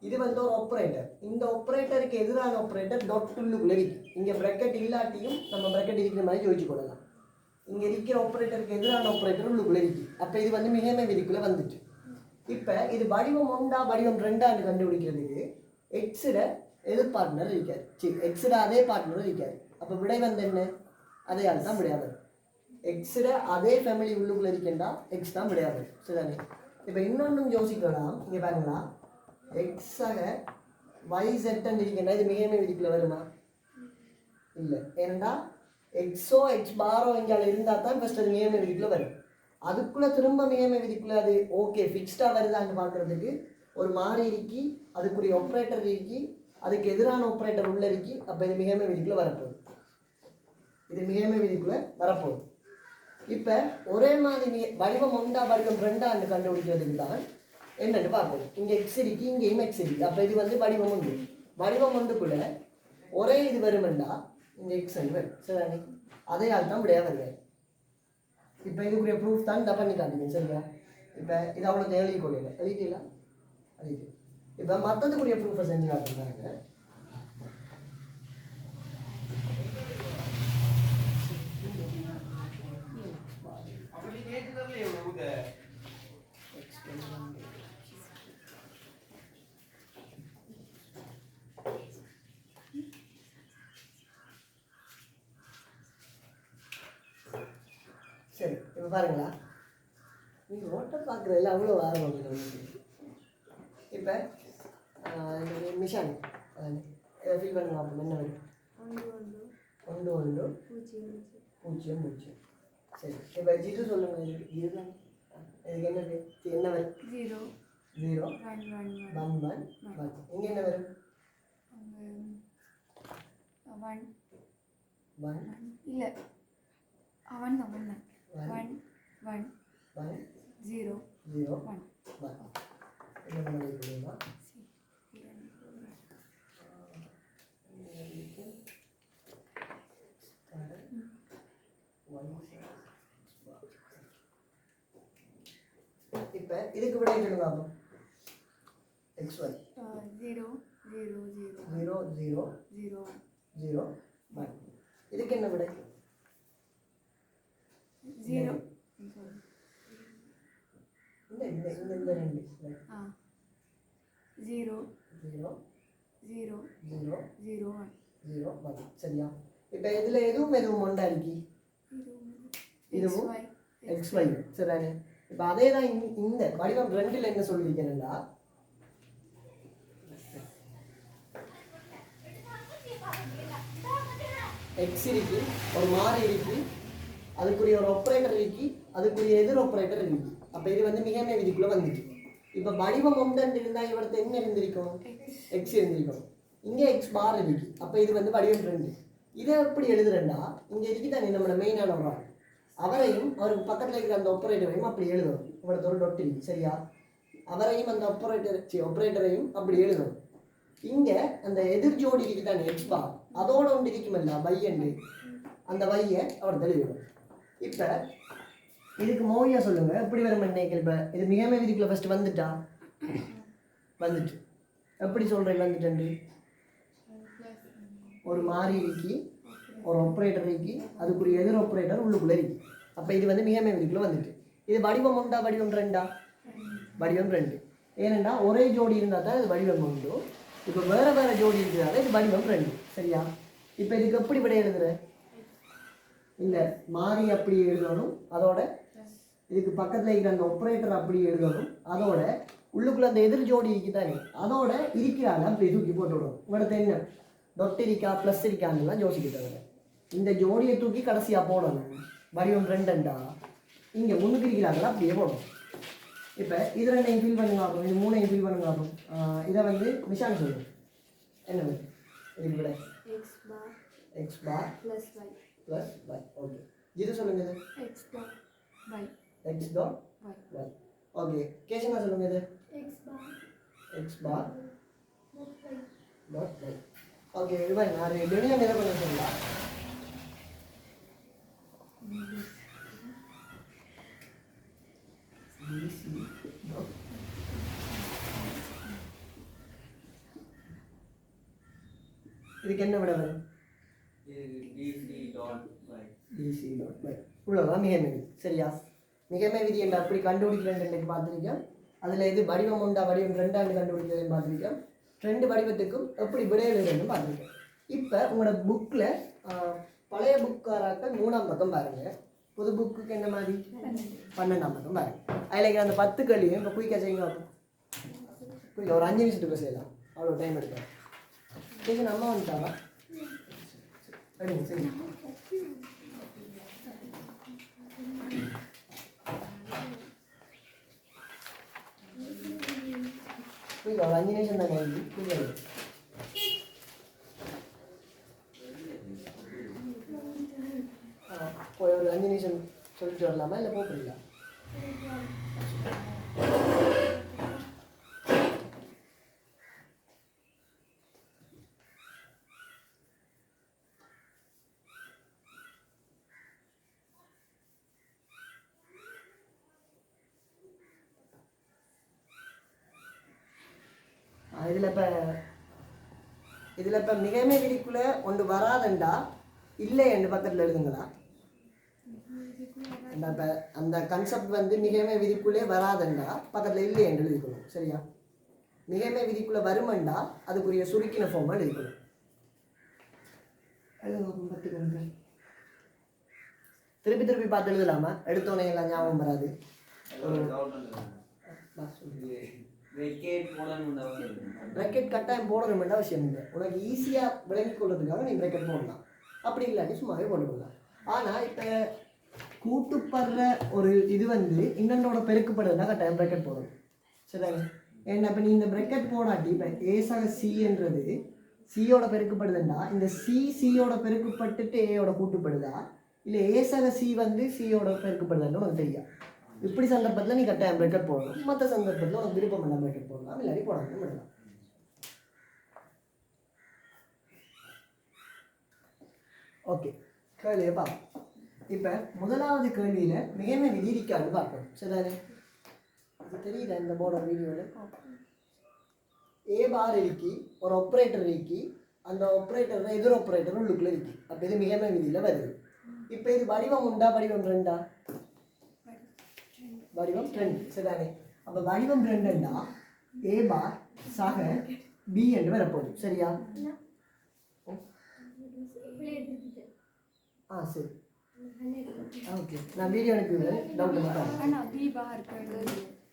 இது வந்து ஒரு ஆப்ரேட்டர். இந்த ஆப்ரேட்டருக்கு எதிரான ஆப்ரேட்டர் டாட் உள்ளுக்குள்ளே இருக்கு. இங்கே ப்ராக்கெட் இல்லாட்டியும் நம்ம ப்ராக்கெட் இருக்கிற மாதிரி யோசிச்சு கொள்ளலாம். இங்கே இருக்கிற ஆப்ரேட்டருக்கு எதிரான ஆப்ரேட்டர் உள்ளுக்குள்ளே இருக்கு. அப்போ இது வந்து மிகைமை விதிக்குள்ளே வந்துட்டு. இப்போ இது வடிவம் ஒன்றா வடிவம் ரெண்டாண்டு கண்டுபிடிக்கிறதுக்கு எக்ஸில் எதிர் பார்ட்னர் இருக்காரு, எக்ஸில் அதே பார்ட்னர் இருக்காரு. அப்போ விடை வந்து என்ன? அதே ஆள் தான் விடையாது. எக்ஸில் அதே ஃபேமிலி உள்ளுக்குள்ளே இருக்கேன்டா எக்ஸ் தான் விடையாது. சரிதானே? இப்போ இன்னொன்றும் யோசிக்கலாம். இங்கே பாருங்களா, எக்ஸாக YZ இருக்கேன்டா இது மிகைமை விதிக்குள்ளே வருமா? இல்லை. ஏன்னா எக்ஸோ எக்ஸ் பாரோ இங்கே இருந்தால் தான் ஃபஸ்ட் அது மிகைமை விதிக்குள்ளே வரும். அதுக்குள்ளே திரும்ப மிகமை விதிக்குள்ளே அது ஓகே ஃபிக்ஸ்டாக வருதான்னு பார்க்குறதுக்கு ஒரு மாறி இருக்கி அதுக்குரிய ஆப்ரேட்டர் இருக்கி அதுக்கு எதிரான ஆப்ரேட்டர் உள்ள இருக்கி அப்போ இது மிகமை விதிக்குள்ளே வரப்போகுது. இது மிகமை விதிக்குள்ளே வரப்போகுது. இப்போ ஒரே மாதிரி வடிவம் ஒன்றா வடிவம் ரெண்டான்னு கண்டுபிடிக்கிறதுக்கு தான் என்னென்னு பார்ப்போம். இங்கே எக்ஸ் இருக்கு, இங்கேயும் எக்ஸ் இருக்கு. அப்போ இது வந்து வடிவம் ஒன்று. வடிவம் ஒன்றுக்குள்ள ஒரே இது வருமெண்டா இங்கே எக்ஸ் வரும். சரிதானே? அதே ஆள் தான் விடையாக வருவேன். இப்போ இதுக்குரிய ப்ரூஃப் தான் இந்த பண்ணி காட்டுங்க. சரியா? இப்போ இது அவ்வளோ எழுதி கொள்ளுங்க. எழுதிட்டீங்களா? எழுதி. இப்போ மற்றதுக்குரிய ப்ரூஃபை செஞ்சு காட்டுறாங்க. சரி, இப்போ பாருங்களா, நீங்கள் ஓட்ட பார்க்குறதில்ல அவ்வளோ ஆர்வம். இப்போ மிஷான் ஃபீல் பண்ணுங்க. அப்போ என்ன வரும்? 1 1 0 0. சரி, இப்போ ஜிட்டு சொல்லுங்கள். இதுதான் இதுக்கு என்ன என்ன வரும்? 0 0 1 1 1. இங்கே என்ன வரும்? 1 1 இல்லை, அவன் தான் 1 1 1 1 0 0 1 1. என்ன பண்ண முடியுமா? இப்போ இதுக்கு விட சொல்லுங்க. அப்போ xy 0 0 0 0 0 0 1. இதுக்கு என்ன விட? 0 இந்த இந்த இந்த இந்த ரெண்டு 0 0 0 0 0 1 1. சரியா? இப்போ இதில் எதுவும் ஒன்றா இருக்கு. இதுவும் xy. சரிதானே? இப்போ அதே தான் இந்த வடிவம் 2ல் என்ன சொல்லியிருக்கேன்னா, எக்ஸ் இருக்கு, ஒரு மாறி இருக்கு, அதுக்குரிய ஒரு ஆப்ரேட்டர் இருக்கு, அதுக்குரிய எதிர் ஆப்ரேட்டர் இருக்கு. அப்போ இது வந்து மிகமை விதிக்குள்ளே வந்துச்சு. இப்போ வடிவம் ஒன்று இருந்தால் இவரது என்ன இருந்திருக்கணும்? எக்ஸ் இருந்திருக்கணும். இங்கே எக்ஸ் பார் இருக்கு. அப்போ இது வந்து வடிவம் 2. இதை எப்படி எழுதுறேன்னா, இங்கே இருக்குதானே நம்மளோட மெயினான ஒரு ஆள், அவரையும் அவருக்கு பக்கத்தில் இருக்கிற அந்த ஆப்ரேட்டரையும் அப்படி எழுதணும். இவரது ஒரு டொட் இருக்கு. சரியா? அவரையும் அந்த ஆப்ரேட்டரையும் அப்படி எழுதணும். இங்கே அந்த எதிர் ஜோடி இருக்குதானே எக்ஸ் பார், அதோட ஒன்று இருக்குமல்ல வையண்டு, அந்த வையை அவர் தெளிவிடும். இப்போ இதுக்கு மோயா சொல்லுங்க, எப்படி வரும் நினைக்கிறேன். இப்போ இது மிகமை விதிக்குள்ள ஃபர்ஸ்ட் வந்துட்டா வந்துட்டு எப்படி சொல்கிறேன்? வந்துட்டு ஒரு மாறி இருக்கி, ஒரு ஆப்ரேட்டர் இருக்கி, அதுக்குரிய எதிர் ஆப்ரேட்டர் உள்ளுக்குள்ளே இருக்கு. அப்போ இது வந்து மிகமை விதிக்குள்ளே வந்துட்டு. இது வடிவம் ஒன்றா வடிவம் 2? வடிவம் 2. ஏனெண்டா ஒரே ஜோடி இருந்தால் தான் இது வடிவம் 1. இப்போ வேறு வேறு ஜோடி இருக்கிறதால இது வடிவம் 2. சரியா? இப்போ இதுக்கு எப்படி விட எழுதுற? இந்த மாறி அப்படி எழுதணும், அதோட இதுக்கு பக்கத்தில் இருக்கிற அந்த ஆப்ரேட்டர் அப்படி எழுதணும், அதோட உள்ளுக்குள்ளே அந்த எதிர் ஜோடி இருக்குதானே அதோட இருக்கிறாங்க அப்படி தூக்கி போட்டு விடணும். உங்களோட என்ன டொட் இருக்கா ப்ளஸ் இருக்கான்னுலாம் யோசிக்கிட்டவங்க. இந்த ஜோடியை தூக்கி கடைசியாக போடணும். வடிவம் 2 இங்கே முன்னுக்கு இருக்கிறாங்களா அப்படியே போடணும். இப்போ இது 2ஐயும் ஃபில் பண்ணுங்க ஆகும், இது 3ஐயும் ஃபில் பண்ணுங்க ஆகும். இதை வந்து மிஷான் சொல்லுங்க. என்ன இதுக்கு விட? X bar plus y. Okay, இது சொல்லுங்க. இது எக்ஸ் டாட் y. ஓகே, கேஷனா சொல்லுங்க. இது x bar dot y. Okay, இது பாருங்க. நான் ரெடியாக என்ன பண்ண சொல்லலாம். இதுக்கு என்ன விட வரும்? இவ்வளோதான் மிகமை விதி. சரியா? மிகமை விதி என்று அப்படி கண்டுபிடிக்கிறேன் பார்த்துருக்கேன். அதில் இது வடிவம் 1 வடிவம் 2 கண்டுபிடிக்கிறேன்னு பார்த்துருக்கேன். 2 வடிவத்துக்கும் எப்படி விட எழுதுன்னு பார்த்துருக்கேன். இப்போ உங்களோட புக்கில் பழைய புக்காராக்கள் 3ஆம் பக்கம் பாருங்கள். புது புக்குக்கு என்ன மாதிரி 12ஆம் பக்கம் பாருங்கள். அதில் அந்த 10 கேள்வியும் இப்போ குயிக்காக செய்யுங்க. குயிக்காக ஒரு 5 நிமிஷத்துக்கு செய்யலாம், அவ்வளோ டைம் எடுக்கலாம். சரி, நம்ம வந்துட்டாங்க. சரி. இல்லை ஒரு 5 நிமிஷம் தான் கேள்வி புரியாது. போய் ஒரு 5 நிமிஷம் சொல்லிட்டு வரலாமா இல்லை போகிறீங்களா? இதில் இப்போ மிகைமை விதிக்குள்ளே ஒன்று வராதுண்டா இல்லை என்று பக்கத்தில் எழுதுங்களா? இப்போ அந்த கன்செப்ட் வந்து மிகைமை விதிக்குள்ளே வராதுண்டா பக்கத்தில் இல்லை என்று எழுதிக்கணும். சரியா? மிகைமை விதிக்குள்ளே வருமெண்டா அதுக்குரிய சுருக்கின ஃபார்ம் எழுதிக்கணும். திருப்பி திருப்பி பார்த்து எழுதலாமா? எடுத்தோடனே எல்லாம் ஞாபகம் வராது. பிரக்கெட் கட்டாயம் போடணும்னு அவசியம் இல்லை. உனக்கு ஈஸியாக விளங்கி கொள்றதுக்காக நீ பிரக்கெட் போடலாம். அப்படி இல்லாட்டி சும்மாவே போட்டுக்கொள்ளலாம். ஆனால் இப்போ கூட்டுப்படுற ஒரு இது வந்து இன்னொன்னோட பெருக்கப்படுறதுனா கட்டாயம் பிரக்கெட் போடணும். சரிதாங்க? ஏன்னா இப்போ நீ இந்த பிரக்கெட் போடாட்டி இப்போ ஏசாக சின்றது சியோட பெருக்கப்படுதுன்னா இந்த சியோட பெருக்கப்பட்டுட்டு ஏயோட கூட்டுப்படுதா இல்லை ஏசாக சி வந்து சியோட பெருக்கப்படுதான்னு உனக்கு தெரியாது. இப்படி சந்தர்ப்பத்தில் நீ கட்டாயம் பிரக்கெட் போடணும். மற்ற சந்தர்ப்பத்தில் உனக்கு விருப்பம் இல்லாமல் பிரக்கெட் போடலாம், இல்லாட்டி போடாமல் விடலாம். ஓகே, கேள்வியை பார்ப்போம். இப்போ முதலாவது கேள்வியில் மிகைமை விதி இருக்கான்னு பார்ப்போம். சரிதானே? அது தெரியுதா இந்த போர்டர் வீடியோவில்? ஏ பார் இருக்கி ஒரு ஆப்ரேட்டர் இருக்கி அந்த ஆப்ரேட்டர் எதிர் ஆப்ரேட்டர் உள்ளுக்குள்ளே இருக்கி. அப்போ இது மிகைமை விதியில் வருது. இப்போ இது வடிவம் உண்டா வடிவம் ரெண்டா? வடிவம் 2. சரிதானே? அப்போ வடிவம் 2ண்டா ஏ பார் சக பி என்று வரப்போகுது. சரியா? சரி, ஓகே. நான் வீடியோ அனுப்பிவிடுறேன். டவுட்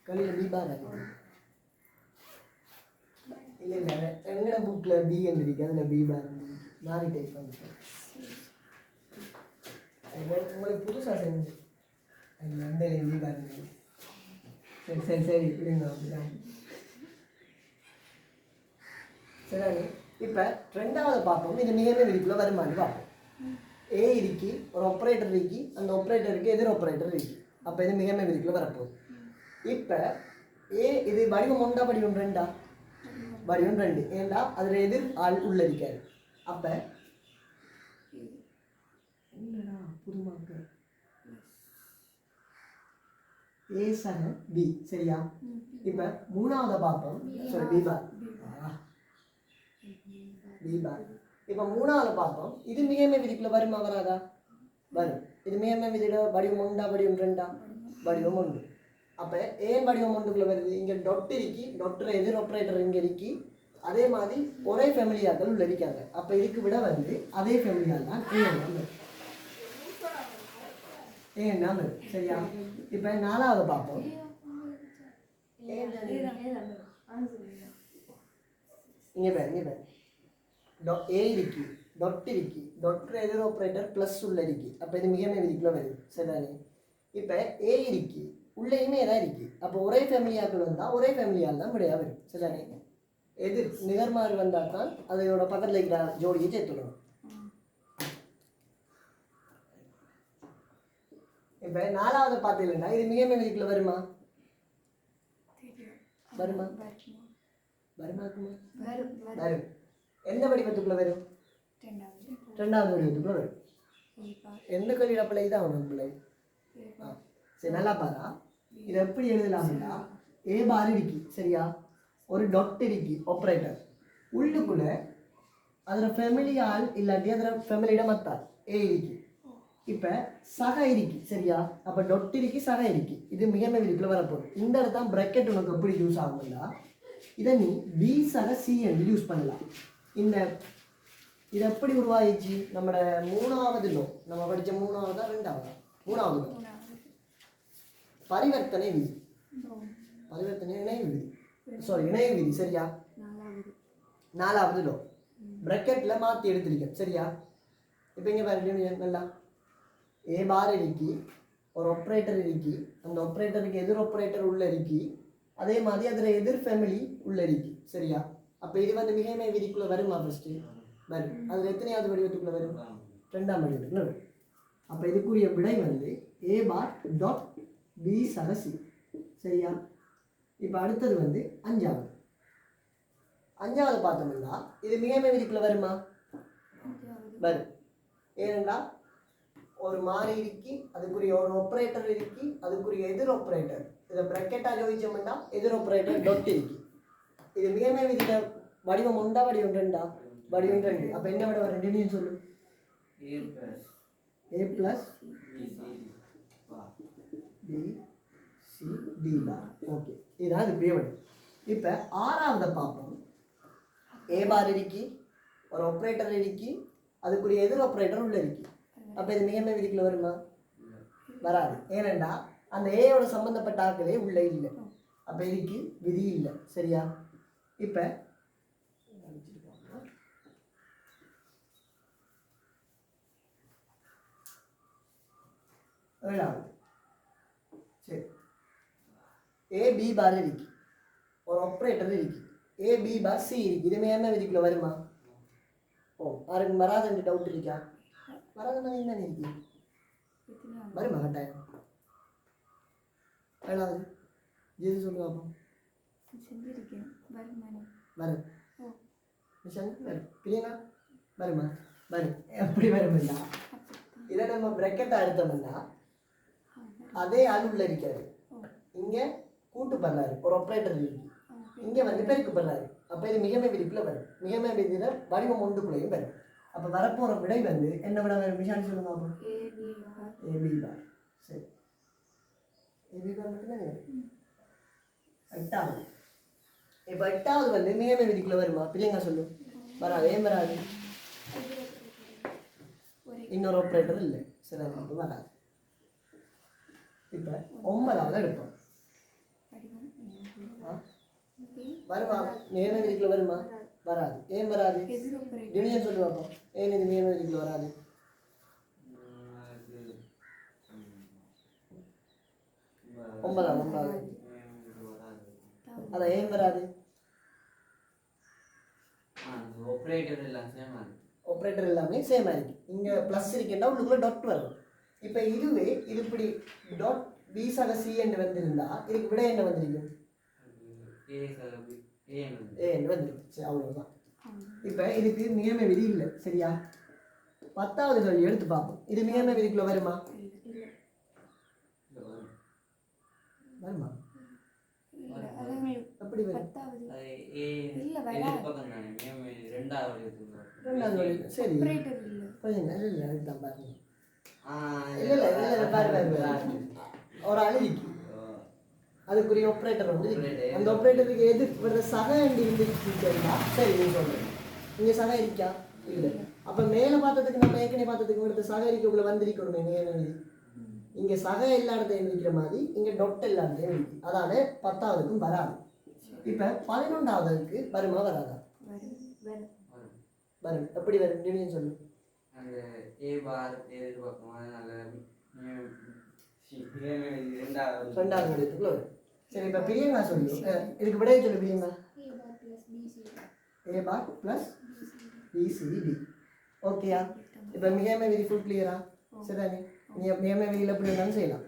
கல்லில் பி பார் இல்லை இல்லை எங்கட புக்கில் பி என்று இருக்கு, அதில் பி பார் மாறி டைப் பண்ணிட்டேன். உங்களுக்கு புதுசாக செஞ்சு அந்த பி பார். சரி சரி சரி இப்படிங்க அப்படிதான். சரி, இப்போ ரெண்டாவது பார்ப்போம். இது மிகைமை விதிக்குள்ளே வருமானு பார்ப்போம். ஏ இருக்கி ஒரு ஆப்ரேட்டர் இருக்கி அந்த ஆப்ரேட்டருக்கு எதிர் ஆப்ரேட்டர் இருக்கி. அப்போ இது மிகைமை விதிக்குள்ளே வரப்போகுது. இப்போ ஏ இது வடிவம் ஒன்றா வடிவம் ரெண்டா? வடிவம் 2. ஏண்டா அதில் எதிர் ஆள் உள்ள இருக்காரு. அப்போ என்னடா புதுமாக்க ஏ சக பி. சரியா? இப்போ மூணாவது பார்ப்போம். Sorry B bar. B bar. இப்போ மூணாவது பார்ப்போம். இது மிகைமை விதிக்குள்ள வருமா வராதா? வரும். இது மிகைமை விதியோட வடிவம் ஒன்றா வடிவம் ரெண்டா? வடிவம் 1. அப்போ ஏன் வடிவம் 1க்குள்ள வருது? இங்கே டொட் இருக்கி டொட்டர் எதிர் ஆப்ரேட்டர் இங்கே இருக்கி அதே மாதிரி ஒரே ஃபேமிலியாக்கள் உள்ள இருக்காங்க. அப்போ இதுக்கு விட வந்து அதே ஃபேமிலியால் தான் ஏன்னா வரும். சரியா? இப்போ நாலாவது பார்ப்போம். இங்கே பேர் ஏ இருக்கி டொட் இருக்கி டொட்டர் எதிர் ஆப்ரேட்டர் ப்ளஸ் உள்ள இருக்கி. அப்போ இது மிகைமை விதிக்குள்ள வருது. சரிதானே? இப்போ ஏ இருக்கி உள்ளேயுமே தான் இருக்கு. அப்போ ஒரே ஃபேமிலியாக்கள் வந்தால் ஒரே ஃபேமிலியால் தான் விடையாக வரும். சரிதானே? எதிர் நிகர்மாறு வந்தால் தான் அதையோட பக்கத்தில் இருக்கிற ஜோடியை சேர்த்துடணும். இப்போ நாலாவது பார்த்தீங்கன்னா இது மிகைமை விதிக்குள்ள வருமா? வருமா? வருமாக்குமா? வரும். எந்த வடிவத்துக்குள்ள வரும்? ரெண்டாவது வடிவத்துக்குள்ள வரும். எந்த கல்வியில பிள்ளை தான் வரும் பிள்ளை. சரி, நல்லா பாரா. இது எப்படி எழுதலாம்னா ஏ பார் இருக்கி. சரியா? ஒரு டொட் இருக்கி ஆப்ரேட்டர் உள்ளுக்குள்ள அதில் ஃபேமிலி ஆள் இல்லாட்டி அதில் ஃபேமிலியிட மத்தாள் ஏ இருக்கி. இப்போ சக இருக்கி. சரியா? அப்போ டொட் இருக்கி சக இருக்கி. இது மிகைமை விதிக்குள்ள வரப்போகுது. இந்த இடத்துல பிரக்கெட் உனக்கு எப்படி யூஸ் ஆகும்னா இதை நீ பி சக சி என்று யூஸ் பண்ணலாம். இந்த இது எப்படி உருவாயிடுச்சு? நம்மளோட மூணாவது லோ நம்ம படித்த மூணாவதா ரெண்டாவதா? மூணாவது லோ பரிவர்த்தனை விதி. பரிவர்த்தனை இணைவு விதி. சாரி, இணைவு விதி. சரியா? நாலாவது லோ பிரக்கெட்டில் மாற்றி எடுத்துருக்கேன். சரியா? இப்போ இங்கே பாருங்க நல்லா ஏ பார் இருக்கி ஒரு ஆப்ரேட்டர் இருக்கி அந்த ஆப்ரேட்டருக்கு எதிர் ஆப்ரேட்டர் உள்ள இருக்கி அதே மாதிரி அதில் எதிர் ஃபேமிலி உள்ள இருக்கி. சரியா? அப்போ இது வந்து மிகைமை விதிக்குள்ளே வருமா? ஃபஸ்ட்டு வரும். அதில் எத்தனையாவது வடிவத்துக்குள்ளே வரும்? 2ஆம் வடிவத்துக்குள்ள வரும். அப்போ இதுக்குரிய விடை வந்து ஏ பார் டாட் பி சக சி. சரியா? இப்போ அடுத்தது வந்து 5ஆவது. 5ஆவது பார்த்தோம்னா இது மிகைமை விதிக்குள்ளே வருமா? வரும். ஏனென்றா ஒரு மாறி இருக்கி, அதுக்குரிய ஒரு ஆப்ரேட்டர் இருக்கி, அதுக்குரிய எதிர் ஆப்ரேட்டர், இதை ப்ராக்கெட்டாக ஜோதிச்சோம்னா எதிர் ஆப்ரேட்டர் டொட் இருக்கி. இது மிகைமை விதியில வடிவம் உண்டா வடிவம் ரெண்டா? வடிவம் ரெண்டு. அப்போ என்ன விட ரெண்டுன்னு சொல்லு. ஏ பிளஸ் பி சி டி பார். ஓகே, இதுதான் இது பிரிவடி. இப்போ 6ஆவதை பார்ப்போம். ஏ பார் இருக்கி, ஒரு ஆப்ரேட்டர் இருக்கி, அதுக்குரிய எதிர் ஆப்ரேட்டர் உள்ள இருக்கி. அப்போ இது மிகைமை விதிக்குள்ள வருமா? வராது. ஏனெண்டா அந்த ஏயோட சம்பந்தப்பட்ட ஆக்களே உள்ள இல்லை. அப்போ இதுக்கு விதி இல்லை. சரியா? இப்போ 7ஆவது. சரி, ஏ பி பார் இருக்கு, ஒரு ஆப்ரேட்டர் இருக்கு, ஏ பி பார் சி இருக்கு. இது மிகைமை விதிக்குள்ள வருமா? ஓ, யாருக்கு வராதுன்னு டவுட் இருக்கா? வராதுன்னா என்ன இருக்கு? வருமா கட்டாயம்? 7ஆவது ஜெது சொல்லு பார்ப்போம். வரும். மிஷன் வரும். பிரியங்கா வருமா? வரும். எப்படி வரும்னா இதை நம்ம பிரக்கெட்டாக எடுத்தோம்னா அதே ஆள் உள்ள இருக்காரு. இங்கே கூட்டு பண்ணாரு, ஒரு ஆப்ரேட்டர் இருக்கு, இங்கே வந்து பெருக்கு பண்ணாரு. அப்போ இது மிகைமை விதிக்குள்ள வரும். மிகைமை விதியில் வடிவம் ஒன்றுக்குள்ளேயும் வரும். அப்போ வரப்போகிற விடை வந்து என்ன விட வரும்? மிஷான் சொல்லுங்க பார்ப்போம். ஏபி பார். சரி, ஏபி பார் மட்டும்தான் வரும். 8ஆவது. இப்போ 8ஆவது வந்து மிகைமை விதிக்குள்ள வருமா? பிரியங்கா சொல்லு. வராது. ஏன் வராது? இன்னொரு ஆப்ரேட்டர் இல்லை. சரி, அப்போ வராது. இப்போ 9ஆவது எடுப்போம். வருமா? மிகைமை விதிக்குள்ள வருமா? வராது. ஏன் வராது? யூனியன் சொல்லு பார்ப்போம். ஏன் இது மிகைமை விதிக்குள்ள வராது? ஒன்பதாவது. அதான் ஏன் வராது? ஆப்ரேட்டர் எல்லாமே சேமாக இருக்கு. இங்கே ப்ளஸ் இருக்குன்னா உள்ளுக்குள்ள டாட் வரும். இப்போ இதுவே இது இப்படி டாட் பி சக சி என்று வந்திருந்தா இதுக்கு விட என்ன வந்திருக்கும்? ஏ என்று வந்திருக்கும். சரி, அவ்வளோதான். இப்போ இதுக்கு மிகைமை விதி இல்லை. சரியா? 10ஆவது கேள்வி எடுத்து பார்ப்போம். இது மிகைமை விதிக்குள்ள வருமா? வருமா? எப்படி வரும்? 2ஆவது வழி. சரி, கொஞ்சம் நல்ல அதுதான் பாருங்க. இல்லை பாருங்க, ஒரு அழுதிக்கு அதுக்குரிய ஆப்ரேட்டர் வந்து அந்த ஆப்ரேட்டருக்கு எது வர்ற சக அண்டி இருந்துச்சுன்னா சரி நீ சொல்கிறேன். இங்கே சக இருக்கா? இல்லை. அப்போ மேலே பார்த்ததுக்கு நம்ம ஏற்கனவே பார்த்ததுக்கு அடுத்த சக இருக்கக்குள்ள வந்திருக்கணுமே மிகைமை. இங்கே சக எல்லா இடத்தையும் இருக்கிற மாதிரி இங்கே டொட் எல்லா இடத்தையும் இருக்கு. அதால 10ஆவதுக்கும் வராது. இப்போ 11ஆவதுக்கு வருமா வராதா? வரும். எப்படி வரும்? நீங்க சொல்லு. அந்த ஏ பார் எதிர்பார்க்கும். அதனால 2ஆவது வடிவத்துக்குள்ள வரும். சரி, இப்போ பிரியங்கா சொல்லு. இதுக்கு விடையை சொல்லு பிரியங்கா. ஏ பார் ப்ளஸ் பிசிடி. ஓகேயா? இப்போ மிகைமை விதி ஃபுல் கிளியரா? சரிதானே? மிகைமை விதியில் எப்படி இருந்தாலும் செய்யலாம்.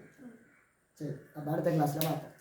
சரி, அப்போ அடுத்த கிளாஸில் பார்ப்போம்.